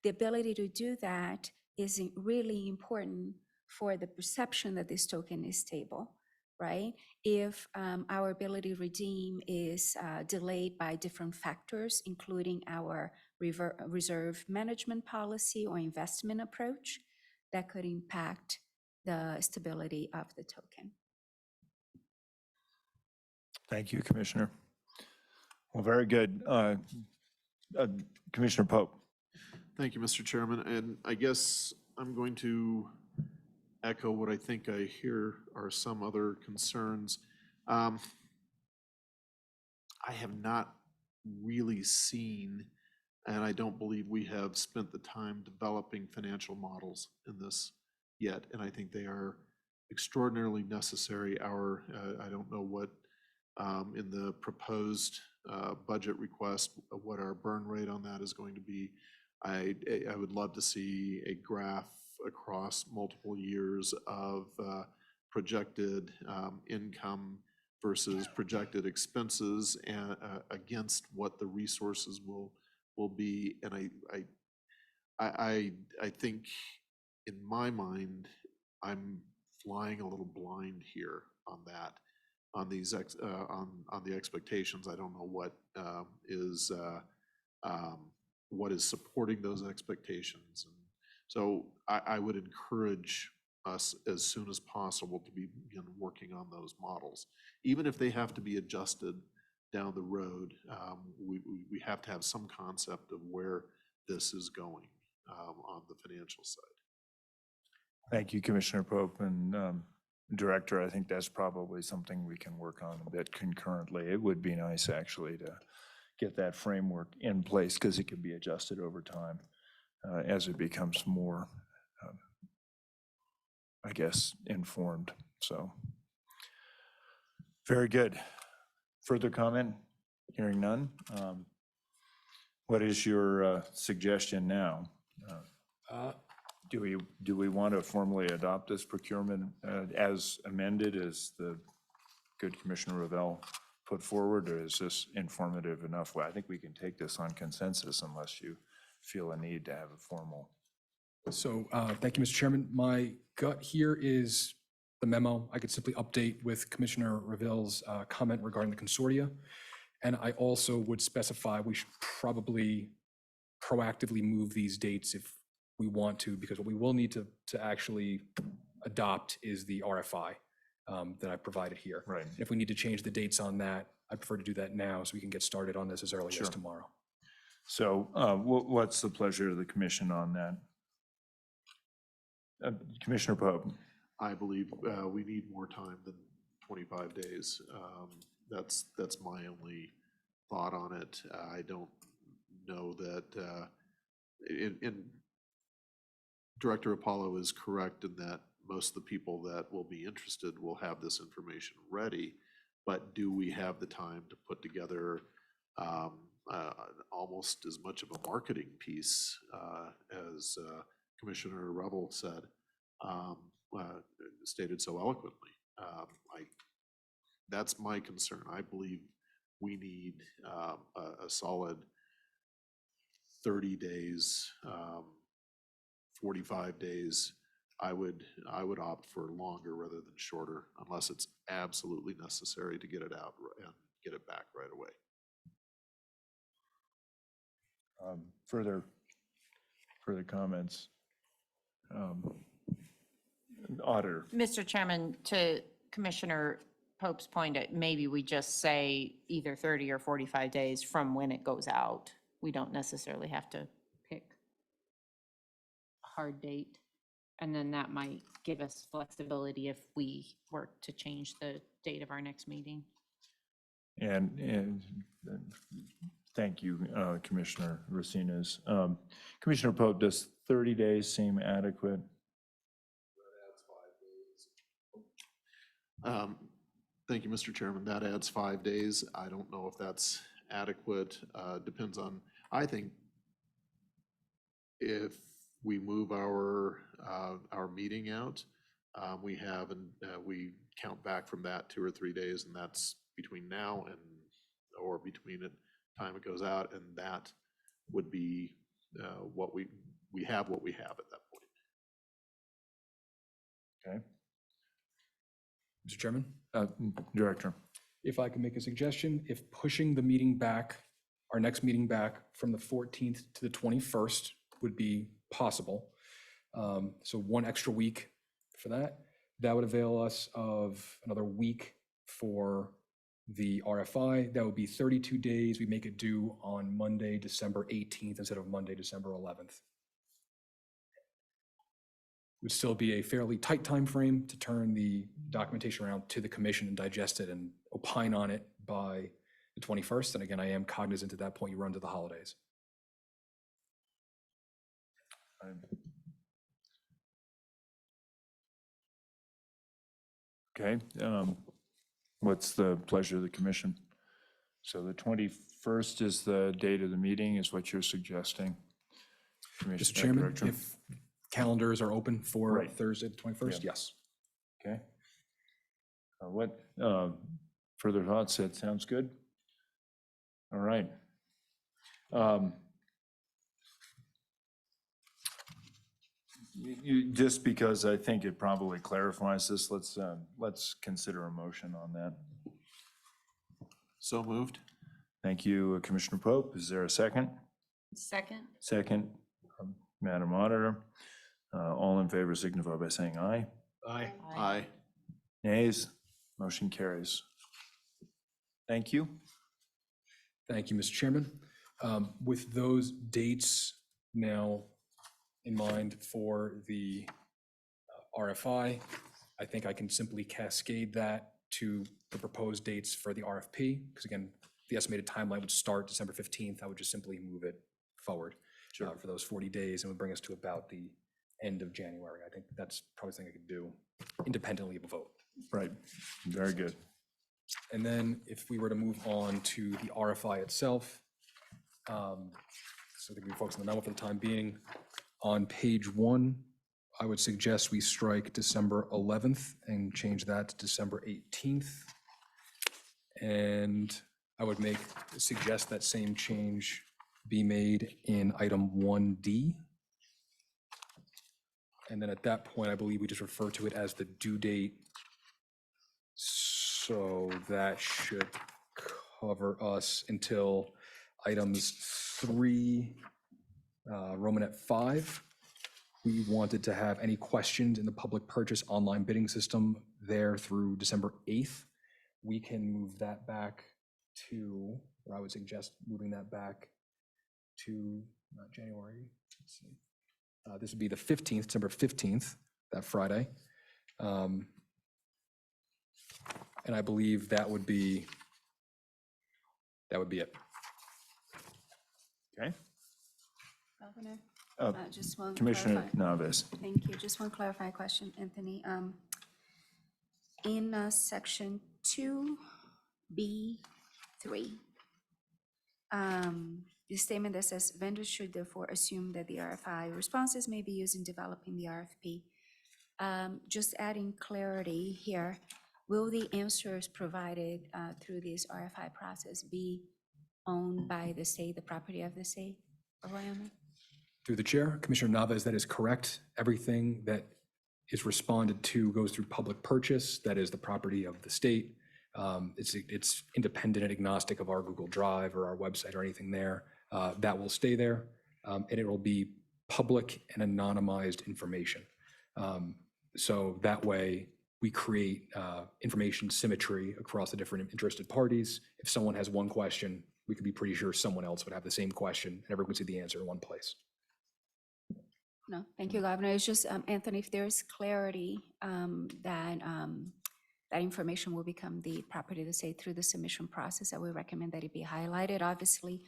The ability to do that is really important for the perception that this token is stable, right? If our ability to redeem is delayed by different factors, including our reserve management policy or investment approach, that could impact the stability of the token. Thank you, Commissioner. Well, very good. Commissioner Pope. Thank you, Mr. Chairman. And I guess I'm going to echo what I think I hear are some other concerns. I have not really seen, and I don't believe we have spent the time developing financial models in this yet. And I think they are extraordinarily necessary. I don't know what in the proposed budget request, what our burn rate on that is going to be. I would love to see a graph across multiple years of projected income versus projected expenses and against what the resources will be. And I think in my mind, I'm flying a little blind here on that, on these on the expectations. I don't know what is supporting those expectations. And so I would encourage us as soon as possible to begin working on those models. Even if they have to be adjusted down the road, we have to have some concept of where this is going on the financial side. Thank you, Commissioner Pope. And Director, I think that's probably something we can work on a bit concurrently. It would be nice actually to get that framework in place because it can be adjusted over time as it becomes more, I guess, informed. So, very good. Further comment? Hearing none. What is your suggestion now? Do we want to formally adopt this procurement as amended, as the good Commissioner Revelle put forward, or is this informative enough? Well, I think we can take this on consensus unless you feel a need to have a formal. So thank you, Mr. Chairman. My gut here is the memo. I could simply update with Commissioner Revelle's comment regarding the consortia. And I also would specify we should probably proactively move these dates if we want to, because what we will need to actually adopt is the RFI that I provided here. Right. If we need to change the dates on that, I prefer to do that now so we can get started on this as early Sure. as tomorrow. So what's the pleasure of the commission on that? Commissioner Pope? I believe we need more time than 25 days. That's my only thought on it. I don't know that, in Director Apollo is correct in that most of the people that will be interested will have this information ready, but do we have the time to put together almost as much of a marketing piece as Commissioner Revelle said, stated so eloquently. That's my concern. I believe we need a solid 30 days, 45 days. I would opt for longer rather than shorter, unless it's absolutely necessary to get it out and get it back right away. Further comments? Auditor. Mr. Chairman, to Commissioner Pope's point, maybe we just say either 30 or 45 days from when it goes out. We don't necessarily have to pick a hard date. And then that might give us flexibility if we were to change the date of our next meeting. And thank you, Commissioner Racines. Commissioner Pope, does 30 days seem adequate? Thank you, Mr. Chairman. That adds 5 days. I don't know if that's adequate. Depends on, I think if we move our meeting out, we count back from that 2 or 3 days, and that's between now and, or between the time it goes out, and that would be what we have what we have at that point. Okay. Mr. Chairman? Director. If I can make a suggestion, if pushing the meeting back, our next meeting back from the 14th to the 21st would be possible. So 1 extra week for that, that would avail us of another week for the RFI. That would be 32 days. We make it due on Monday, December 18th instead of Monday, December 11th. Would still be a fairly tight time frame to turn the documentation around to the commission and digest it and opine on it by the 21st. And again, I am cognizant at that point you run to the holidays. Okay. What's the pleasure of the commission? So the 21st is the date of the meeting, is what you're suggesting? Mr. Chairman, Director? if calendars are open for Right. Thursday, the 21st, Yeah. yes. Okay. What further thoughts? That sounds good. All right. Just because I think it probably clarifies this, let's consider a motion on that. So moved. Thank you, Commissioner Pope. Is there a second? Second? Second, Madam Auditor. All in favor signify by saying aye. Aye. Aye. Nays? Motion carries. Thank you. Thank you, Mr. Chairman. With those dates now in mind for the RFI, I think I can simply cascade that to the proposed dates for the RFP, because again, the estimated timeline would start December 15th, I would just simply move it forward for those 40 days and would bring us to about the end of January. I think that's probably something I could do independently of a vote. Right, very good. And then if we were to move on to the RFI itself, so I think we focus on the memo for the time being. On page 1, I would suggest we strike December 11th and change that to December 18th. And I would suggest that same change be made in item 1D. And then at that point, I believe we just refer to it as the due date. So that should cover us until items 3, Romanet 5. We wanted to have any questions in the public purchase online bidding system there through December 8th. We can move that back to, or I would suggest moving that back to, not January, let's see. This would be the 15th, December 15th, that Friday. And I believe that would be it. Okay. Governor, Uh, just one Commissioner clarify. Naves. Thank you. Just one clarifying question, Anthony. In section 2B3, the statement that says vendors should therefore assume that the RFI responses may be used in developing the RFP. Just adding clarity here, will the answers provided through this RFI process be owned by the state, the property of the state of Wyoming? Through the chair, Commissioner Naves, that is correct. Everything that is responded to goes through public purchase. That is the property of the state. It's independent and agnostic of our Google Drive or our website or anything there. That will stay there, and it will be public and anonymized information. So that way we create information symmetry across the different interested parties. If someone has one question, we could be pretty sure someone else would have the same question and everyone would see the answer in one place. No, thank you, Governor. It's just, Anthony, if there's clarity that that information will become the property of the state through the submission process, I would recommend that it be highlighted. Obviously,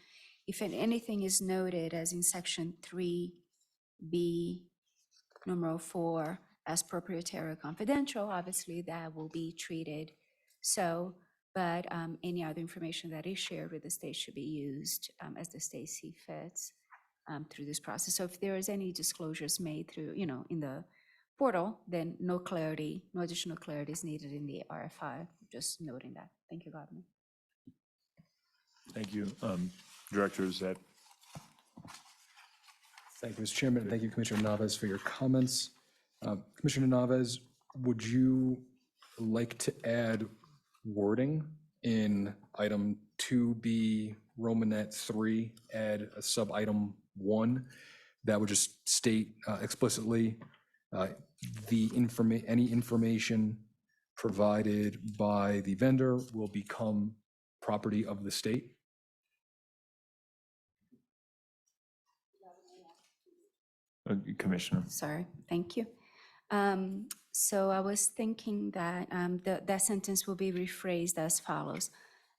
if anything is noted, as in section 3B, number 4, as proprietary or confidential, obviously that will be treated so, but any other information that is shared with the state should be used as the state sees fits through this process. So if there is any disclosures made through, in the portal, then no additional clarity is needed in the RFI, just noting that. Thank you, Governor. Thank you. Director, is that? Thank you, Mr. Chairman. Thank you, Commissioner Naves, for your comments. Commissioner Naves, would you like to add wording in item 2B, Romanet 3, add a sub-item 1 that would just state explicitly any information provided by the vendor will become property of the state? Commissioner. Sorry, thank you. So I was thinking that that sentence will be rephrased as follows.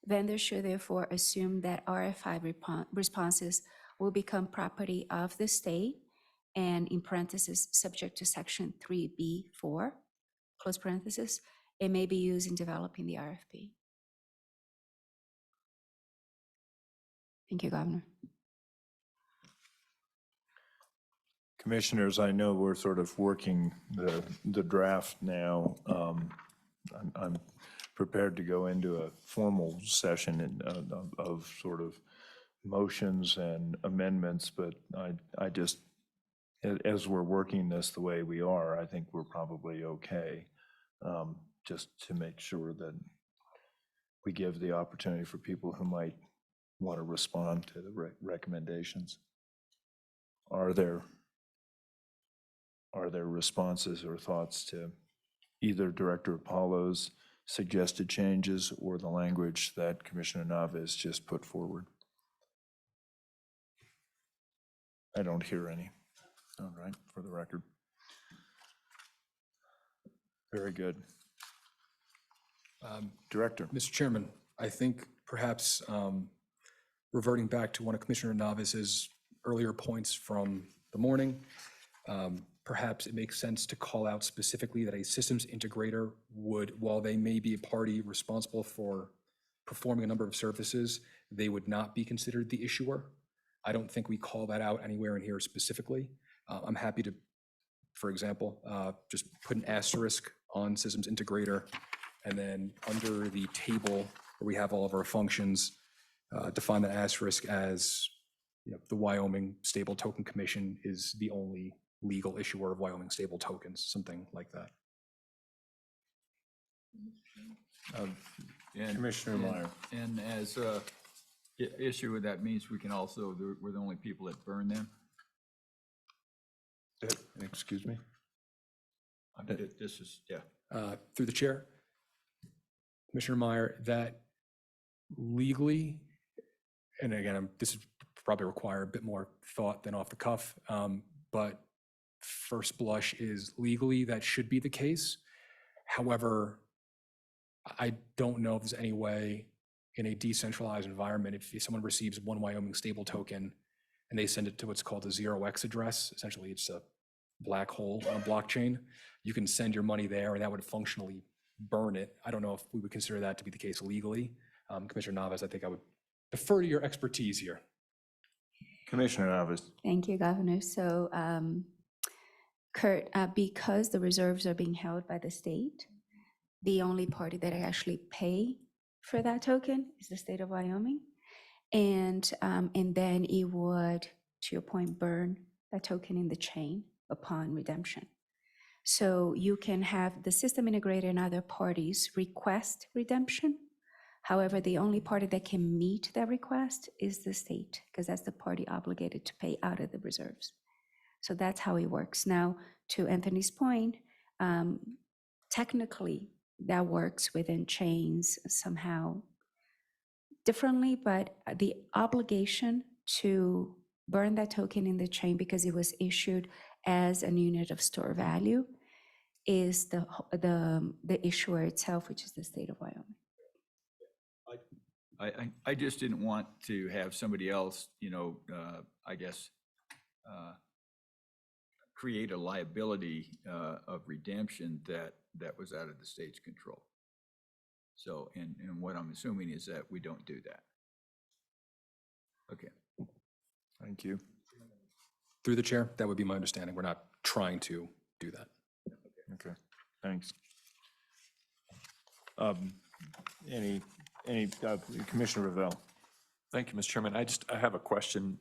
Vendors should therefore assume that RFI responses will become property of the state, and in parentheses, subject to section 3B4, close parentheses, it may be used in developing the RFP. Thank you, Governor. Commissioners, I know we're sort of working the draft now. I'm prepared to go into a formal session of sort of motions and amendments, but I just, as we're working this the way we are, I think we're probably okay, just to make sure that we give the opportunity for people who might want to respond to the recommendations. Are there responses or thoughts to either Director Apollo's suggested changes or the language that Commissioner Naves just put forward? I don't hear any. All right, for the record. Very good. Director. Mr. Chairman, I think perhaps reverting back to one of Commissioner Navis's earlier points from the morning, perhaps it makes sense to call out specifically that a systems integrator would, while they may be a party responsible for performing a number of services, they would not be considered the issuer. I don't think we call that out anywhere in here specifically. I'm happy to, for example, just put an asterisk on systems integrator, and then under the table where we have all of our functions, define the asterisk as, you know, the Wyoming Stable Token Commission is the only legal issuer of Wyoming stable tokens, something like that. And- Commissioner and- Meyer. And as issue with that means we can also, we're the only people that burn them. Excuse me? This is, yeah. Through the chair, Commissioner Meyer, that legally, and again, this would probably require a bit more thought than off the cuff, but first blush is legally that should be the case. However, I don't know if there's any way in a decentralized environment, if someone receives one Wyoming stable token and they send it to what's called a 0x address, essentially it's a black hole on a blockchain, you can send your money there and that would functionally burn it. I don't know if we would consider that to be the case legally. Commissioner Navis, I think I would defer to your expertise here. Commissioner Navis. Thank you, Governor. So, Kurt, because the reserves are being held by the state, the only party that actually pay for that token is the state of Wyoming. And then it would, to your point, burn that token in the chain upon redemption. So you can have the system integrator and other parties request redemption. However, the only party that can meet that request is the state, because that's the party obligated to pay out of the reserves. So that's how it works. Now, to Anthony's point, technically that works within chains somehow differently, but the obligation to burn that token in the chain because it was issued as a unit of store value is the issuer itself, which is the state of Wyoming. I just didn't want to have somebody else, I guess, create a liability of redemption that was out of the state's control. So, and what I'm assuming is that we don't do that. Okay. Thank you. Through the chair, that would be my understanding. We're not trying to do that. Okay, thanks. Any, Commissioner Revelle? Thank you, Mr. Chairman. I have a question,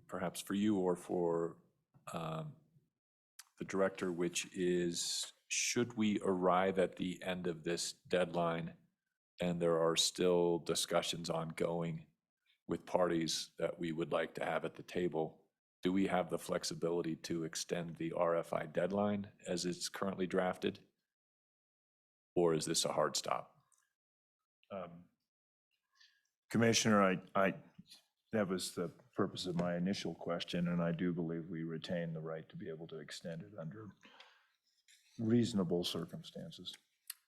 perhaps for you or for the director, which is, should we arrive at the end of this deadline and there are still discussions ongoing with parties that we would like to have at the table, do we have the flexibility to extend the RFI deadline as it's currently drafted? Or is this a hard stop? Commissioner, that was the purpose of my initial question, and I do believe we retain the right to be able to extend it under reasonable circumstances.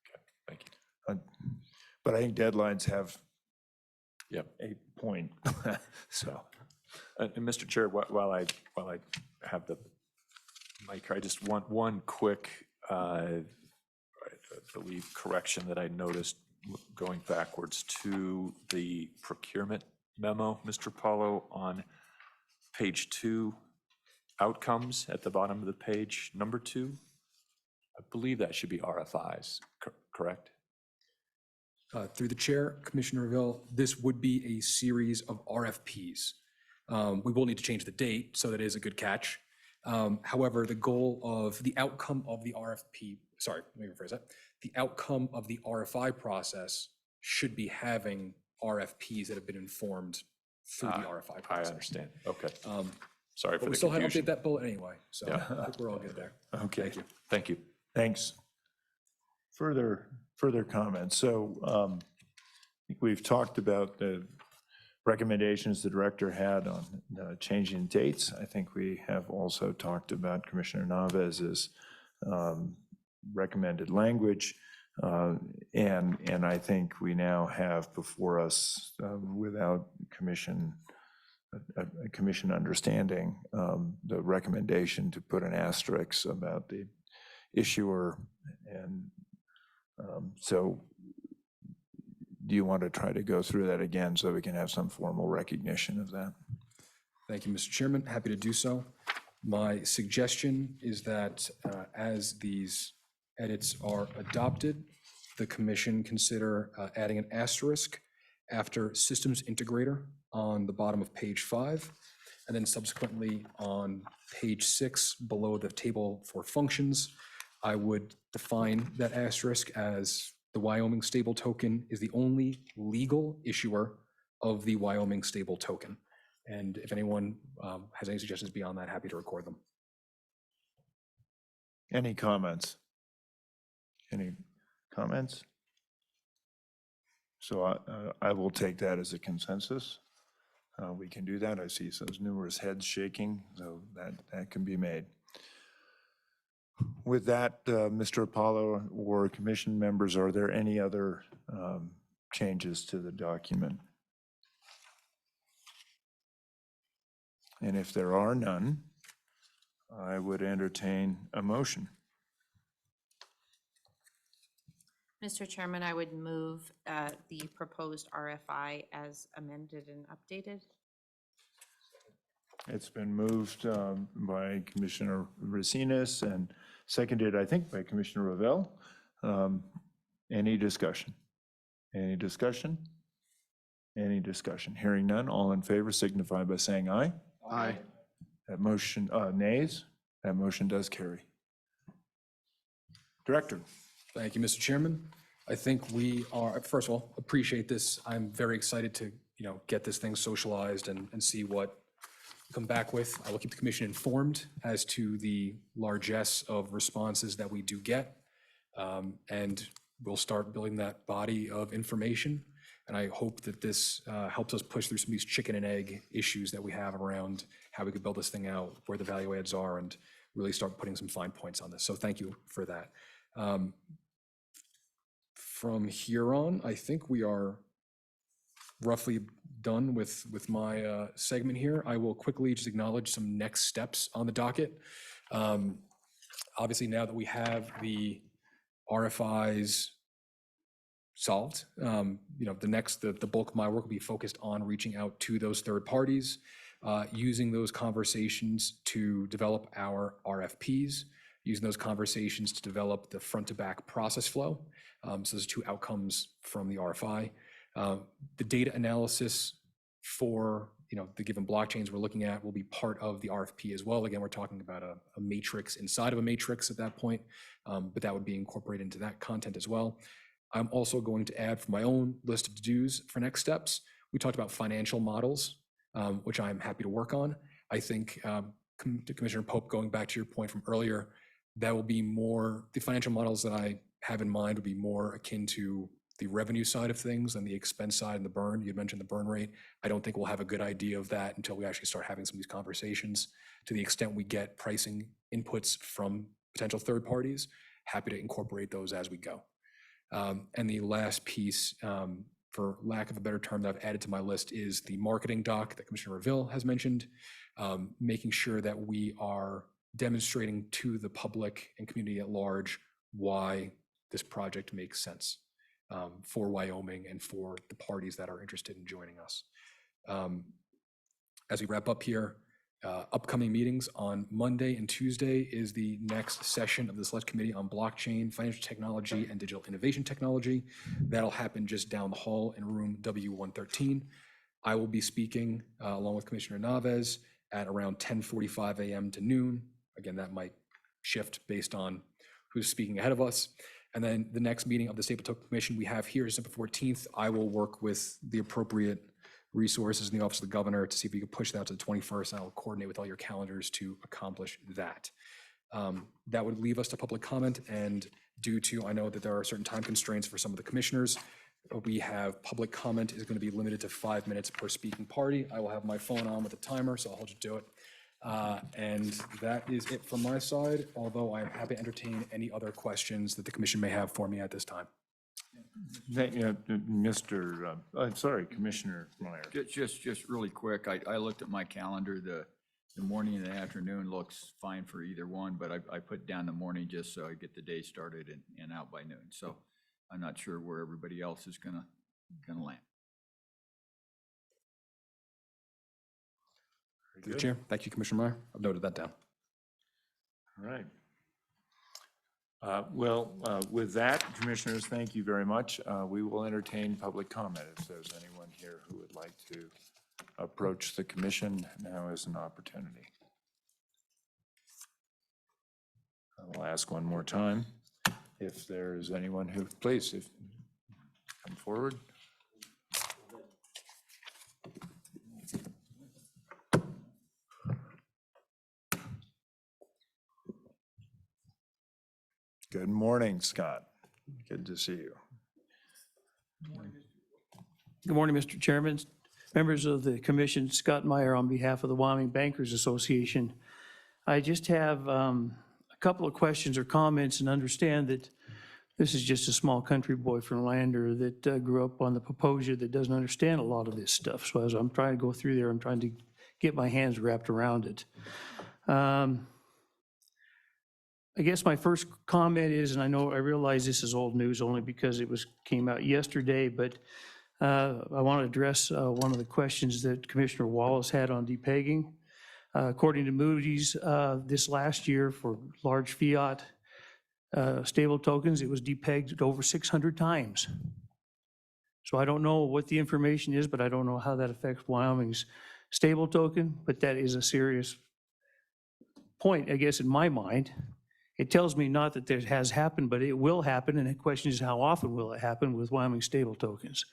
Okay, thank you. But I think deadlines have Yep. a point, so. And Mr. Chair, while I have the mic, I just want one quick, I believe, correction that I noticed going backwards to the procurement memo, Mr. Paulo, on page 2, outcomes at the bottom of the page, number 2. I believe that should be RFIs, correct? Through the chair, Commissioner Revelle, this would be a series of RFPs. We will need to change the date, so that is a good catch. However, the goal of the outcome of the RFP, sorry, let me rephrase that. The outcome of the RFI process should be having RFPs that have been informed through the RFI I process. understand, okay. Sorry for But we the still had to update confusion. that bullet anyway, so Yeah. I think we're all good there. Okay. Thank you. Thank you. Thanks. Further comments. So I think we've talked about the recommendations the director had on changing dates. I think we have also talked about Commissioner Navez's recommended language. And I think we now have before us, without a commission understanding, the recommendation to put an asterisk about the issuer. And so do you want to try to go through that again so we can have some formal recognition of that? Thank you, Mr. Chairman. Happy to do so. My suggestion is that as these edits are adopted, the commission consider adding an asterisk after systems integrator on the bottom of page 5, and then subsequently on page 6 below the table for functions. I would define that asterisk as the Wyoming stable token is the only legal issuer of the Wyoming stable token. And if anyone has any suggestions beyond that, happy to record them. Any comments? Any comments? So I will take that as a consensus. We can do that. I see those numerous heads shaking, so that can be made. With that, Mr. Apollo or commission members, are there any other changes to the document? And if there are none, I would entertain a motion. Mr. Chairman, I would move the proposed RFI as amended and updated. It's been moved by Commissioner Racines and seconded, I think, by Commissioner Revelle. Any discussion? Any discussion? Any discussion? Hearing none, all in favor signify by saying aye. Aye. That motion, nays, that motion does carry. Director. Thank you, Mr. Chairman. I think we are, first of all, appreciate this. I'm very excited to, get this thing socialized and see what we come back with. I will keep the commission informed as to the largesse of responses that we do get. And we'll start building that body of information. And I hope that this helps us push through some of these chicken and egg issues that we have around how we could build this thing out, where the value adds are, and really start putting some fine points on this. So thank you for that. From here on, I think we are roughly done with my segment here. I will quickly just acknowledge some next steps on the docket. Obviously, now that we have the RFIs solved, the bulk of my work will be focused on reaching out to those third parties, using those conversations to develop our RFPs, using those conversations to develop the front to back process flow. So those 2 outcomes from the RFI. The data analysis for the given blockchains we're looking at will be part of the RFP as well. Again, we're talking about a matrix inside of a matrix at that point, but that would be incorporated into that content as well. I'm also going to add for my own list of to-dos for next steps. We talked about financial models, which I'm happy to work on. I think, to Commissioner Pope, going back to your point from earlier, that will be more, the financial models that I have in mind would be more akin to the revenue side of things and the expense side and the burn. You had mentioned the burn rate. I don't think we'll have a good idea of that until we actually start having some of these conversations. To the extent we get pricing inputs from potential third parties, happy to incorporate those as we go. And the last piece, for lack of a better term, that I've added to my list is the marketing doc that Commissioner Reville has mentioned, making sure that we are demonstrating to the public and community at large why this project makes sense for Wyoming and for the parties that are interested in joining us. As we wrap up here, upcoming meetings on Monday and Tuesday is the next session of the Select Committee on Blockchain, Financial Technology, and Digital Innovation Technology. That'll happen just down the hall in room W113. I will be speaking along with Commissioner Naves at around 10:45 a.m. to noon. Again, that might shift based on who's speaking ahead of us. And then the next meeting of the Stable Token Commission we have here is December 14th. I will work with the appropriate resources in the Office of the Governor to see if we can push that to the 21st, and I'll coordinate with all your calendars to accomplish that. That would leave us to public comment, and due to, I know that there are certain time constraints for some of the commissioners, we have public comment is going to be limited to 5 minutes per speaking party. I will have my phone on with a timer, so I'll hold you to it. And that is it from my side, although I'm happy to entertain any other questions that the commission may have for me at this time. I'm sorry, Commissioner Meyer. Just really quick, I looked at my calendar, the morning and the afternoon looks fine for either one, but I put down the morning just so I get the day started and out by noon. So I'm not sure where everybody else is gonna land. Through the chair. Thank you, Commissioner Meyer. I've noted that down. All right. With that, Commissioners, thank you very much. We will entertain public comment if there's anyone here who would like to approach the commission. Now is an opportunity. I will ask one more time if there is anyone who, please, if come forward. Good morning, Scott. Good to see you. Good morning, Mr. Chairman, members of the commission, Scott Meyer on behalf of the Wyoming Bankers Association. I just have a couple of questions or comments and understand that this is just a small country boy from Lander that grew up on the Poposia that doesn't understand a lot of this stuff. So as I'm trying to go through there, I'm trying to get my hands wrapped around it. I guess my first comment is, and I realize this is old news only because it came out yesterday, but I want to address one of the questions that Commissioner Wallace had on depegging. According to Moody's, this last year for large fiat stable tokens, it was depegged over 600 times. So I don't know what the information is, but I don't know how that affects Wyoming's stable token, but that is a serious point, I guess, in my mind. It tells me not that it has happened, but it will happen, and the question is how often will it happen with Wyoming stable tokens?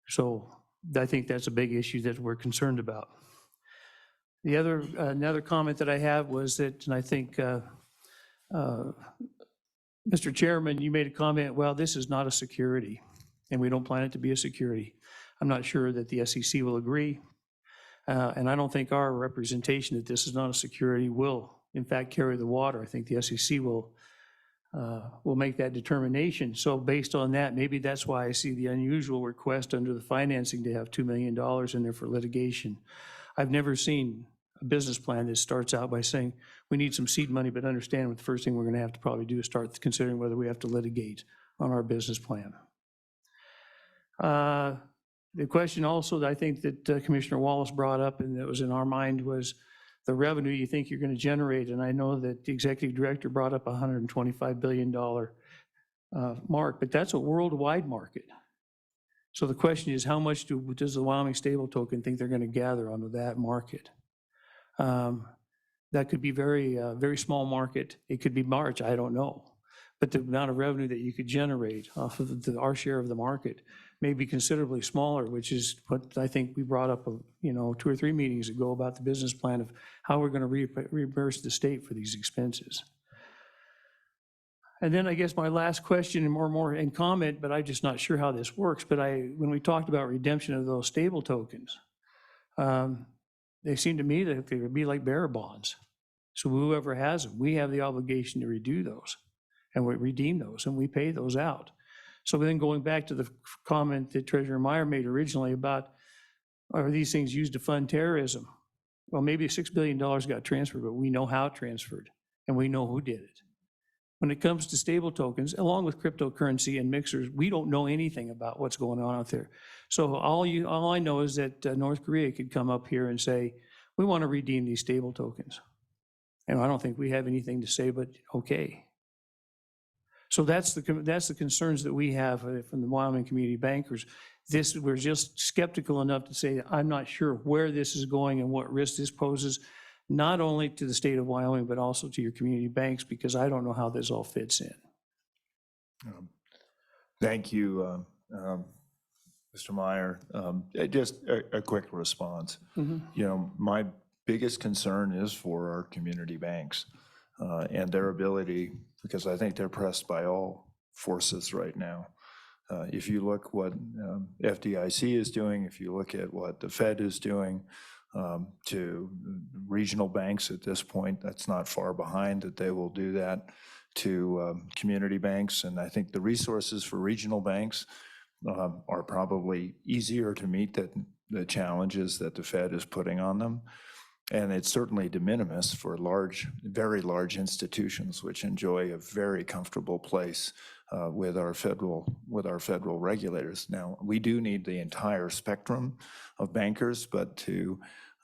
So I think that's a big issue that we're concerned about. The other, another comment that I have was that, and I think, Mr. Chairman, you made a comment, well, this is not a security, and we don't plan it to be a security. I'm not sure that the SEC will agree, and I don't think our representation that this is not a security will, in fact, carry the water. I think the SEC will make that determination. So based on that, maybe that's why I see the unusual request under the financing to have $2 million in there for litigation. I've never seen a business plan that starts out by saying, we need some seed money, but understand what the first thing we're gonna have to probably do is start considering whether we have to litigate on our business plan. The question also that I think that Commissioner Wallace brought up and that was in our mind was the revenue you think you're going to generate. And I know that the executive director brought up a $125 billion mark, but that's a worldwide market. So the question is, how much does the Wyoming stable token think they're going to gather onto that market? That could be very small market. It could be large, I don't know. But the amount of revenue that you could generate off of our share of the market may be considerably smaller, which is what I think we brought up, 2 or 3 meetings ago about the business plan of how we're going to reimburse the state for these expenses. And then I guess my last question and more in comment, but I'm just not sure how this works, but when we talked about redemption of those stable tokens, they seem to me that they would be like bearer bonds. So whoever has them, we have the obligation to redo those and we redeem those and we pay those out. So then going back to the comment that Treasurer Meyer made originally about, are these things used to fund terrorism? Well, maybe $6 billion got transferred, but we know how it transferred and we know who did it. When it comes to stable tokens, along with cryptocurrency and mixers, we don't know anything about what's going on out there. So all I know is that North Korea could come up here and say, we want to redeem these stable tokens. And I don't think we have anything to say, but okay. So that's the concerns that we have from the Wyoming community bankers. We're just skeptical enough to say, I'm not sure where this is going and what risk this poses, not only to the state of Wyoming, but also to your community banks, because I don't know how this all fits in. Thank you, Mr. Meyer. Just a quick response. My biggest concern is for our community banks and their ability, because I think they're pressed by all forces right now. If you look what FDIC is doing, if you look at what the Fed is doing, to regional banks at this point. That's not far behind that they will do that, to community banks. And I think the resources for regional banks are probably easier to meet than the challenges that the Fed is putting on them. And it's certainly de minimis for large, very large institutions, which enjoy a very comfortable place with our federal regulators. Now, we do need the entire spectrum of bankers, but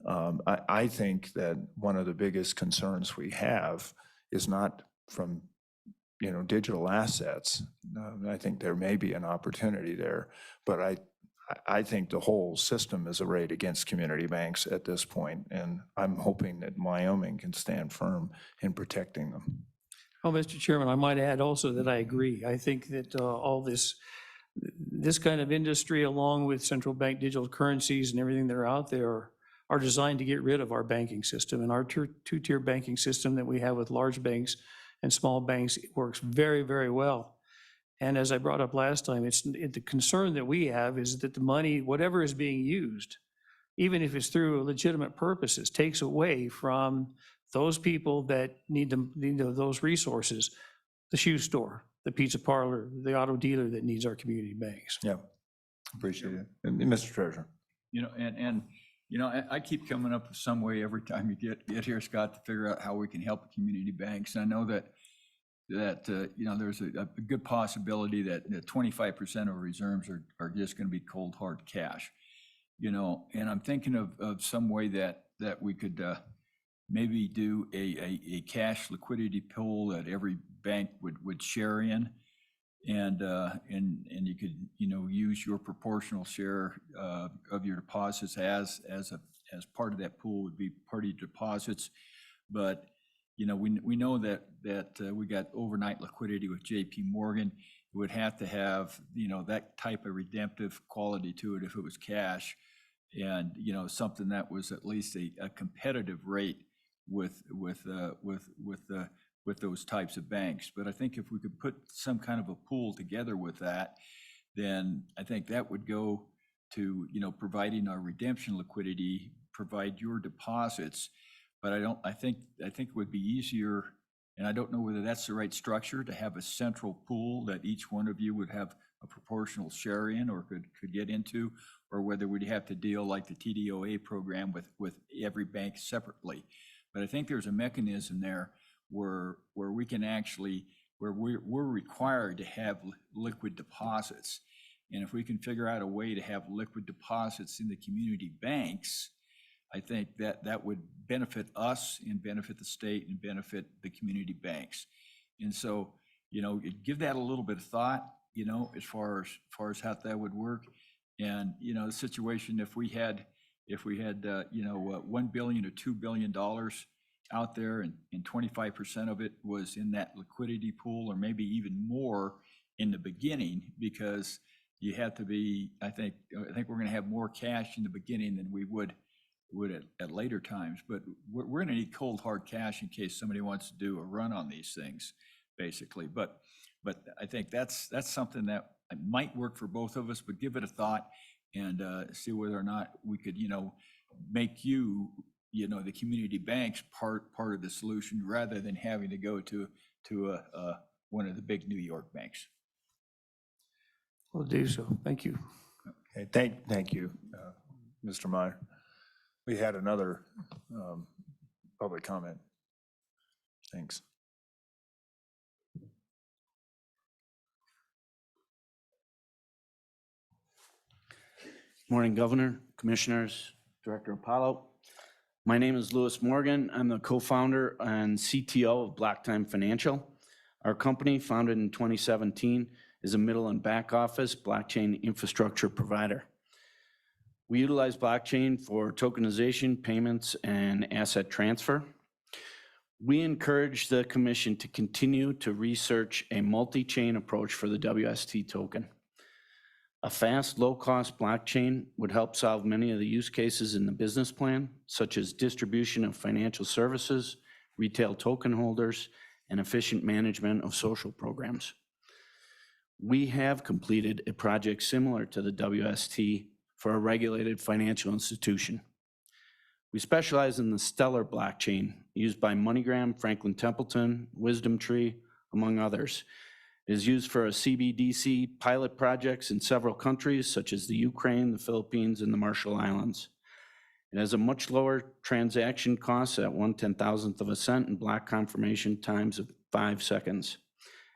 I think that one of the biggest concerns we have is not from digital assets. I think there may be an opportunity there, but I think the whole system is arrayed against community banks at this point, and I'm hoping that Wyoming can stand firm in protecting them. Well, Mr. Chairman, I might add also that I agree. I think that all this kind of industry, along with central bank digital currencies and everything that are out there, are designed to get rid of our banking system. And our two-tier banking system that we have with large banks and small banks works very, very well. And as I brought up last time, the concern that we have is that the money, whatever is being used, even if it's through legitimate purposes, takes away from those people that need those resources, the shoe store, the pizza parlor, the auto dealer that needs our community banks. Yeah, appreciate it. And Mr. Treasurer. I keep coming up with some way every time you get here, Scott, to figure out how we can help community banks. I know that there's a good possibility that 25% of reserves are just going to be cold hard cash, and I'm thinking of some way that we could maybe do a cash liquidity pool that every bank would share in, and you could use your proportional share of your deposits as part of that pool would be party deposits, but we know that we got overnight liquidity with JP Morgan. It would have to have that type of redemptive quality to it if it was cash, and something that was at least a competitive rate with those types of banks. But I think if we could put some kind of a pool together with that, then I think that would go to providing our redemption liquidity, provide your deposits. But I think it would be easier, and I don't know whether that's the right structure, to have a central pool that each one of you would have a proportional share in or could get into, or whether we'd have to deal like the TDOA program with every bank separately. But I think there's a mechanism there where we can actually, where we're required to have liquid deposits. And if we can figure out a way to have liquid deposits in the community banks, I think that would benefit us and benefit the state and benefit the community banks. And so, give that a little bit of thought, as far as how that would work. And, the situation, if we had $1 billion or $2 billion out there and 25% of it was in that liquidity pool, or maybe even more in the beginning, because you have to be, I think we're going to have more cash in the beginning than we would at later times, but we're going to need cold hard cash in case somebody wants to do a run on these things, basically. But I think that's something that might work for both of us, but give it a thought and see whether or not we could, make the community banks part of the solution rather than having to go to one of the big New York banks. We'll do so. Thank you. Okay, thank you, Mr. Meyer. We had another public comment. Thanks. Morning, Governor, Commissioners, Director Apollo. My name is Louis Morgan. I'm the co-founder and CTO of Black Time Financial. Our company, founded in 2017, is a middle and back office blockchain infrastructure provider. We utilize blockchain for tokenization, payments, and asset transfer. We encourage the Commission to continue to research a multi-chain approach for the WST token. A fast, low-cost blockchain would help solve many of the use cases in the business plan, such as distribution of financial services, retail token holders, and efficient management of social programs. We have completed a project similar to the WST for a regulated financial institution. We specialize in the Stellar blockchain used by MoneyGram, Franklin Templeton, Wisdom Tree, among others. It is used for a CBDC pilot projects in several countries such as the Ukraine, the Philippines, and the Marshall Islands. It has a much lower transaction cost at 1/10,000th of a cent and block confirmation times of 5 seconds.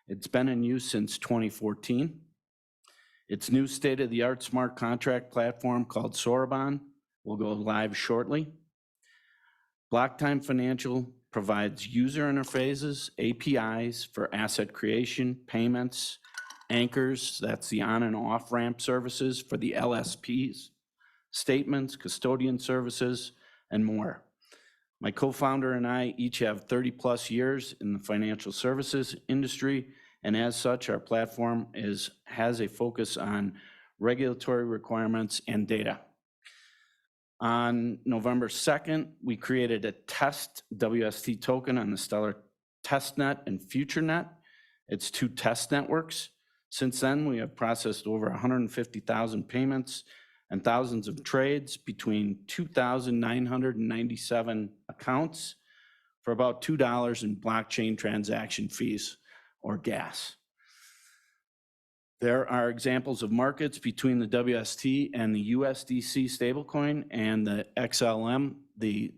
It's been in use since 2014. Its new state-of-the-art smart contract platform called Soroban will go live shortly. Blocktime Financial provides user interfaces, APIs for asset creation, payments, anchors, that's the on and off ramp services for the LSPs, statements, custodian services, and more. My co-founder and I each have 30-plus years in the financial services industry, and as such, our platform has a focus on regulatory requirements and data. On November 2nd, we created a test WST token on the Stellar testnet and FutureNet. It's 2 test networks. Since then, we have processed over 150,000 payments and thousands of trades between 2,997 accounts for about $2 in blockchain transaction fees or gas. There are examples of markets between the WST and the USDC stablecoin and the XLM, the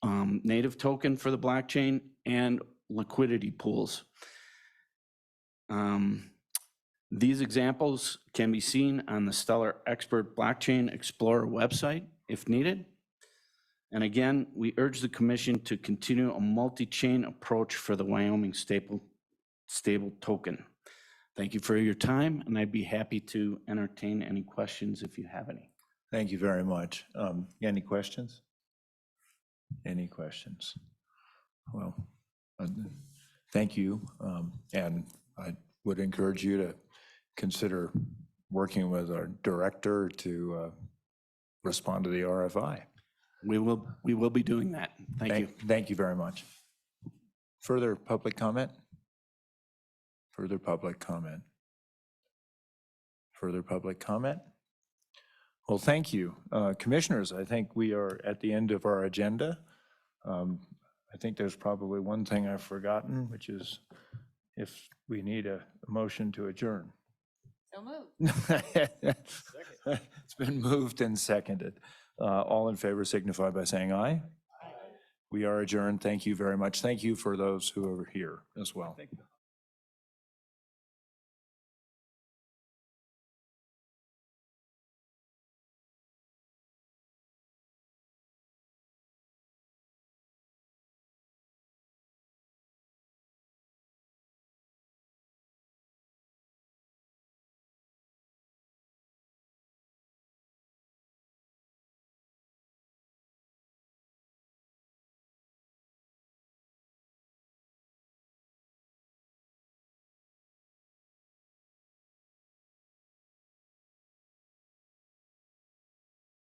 native token for the blockchain, and liquidity pools. These examples can be seen on the Stellar Expert Blockchain Explorer website if needed. And again, we urge the commission to continue a multi-chain approach for the Wyoming stable token. Thank you for your time, and I'd be happy to entertain any questions if you have any. Thank you very much. Any questions? Any questions? Well, thank you. And I would encourage you to consider working with our director to respond to the RFI. We will be doing that. Thank you. Thank you very much. Further public comment? Further public comment? Further public comment? Well, thank you. Commissioners, I think we are at the end of our agenda. I think there's probably one thing I've forgotten, which is if we need a motion to adjourn. So moved. It's been moved and seconded. All in favor signify by saying aye. Aye. We are adjourned. Thank you very much. Thank you for those who are here as well. Thank you.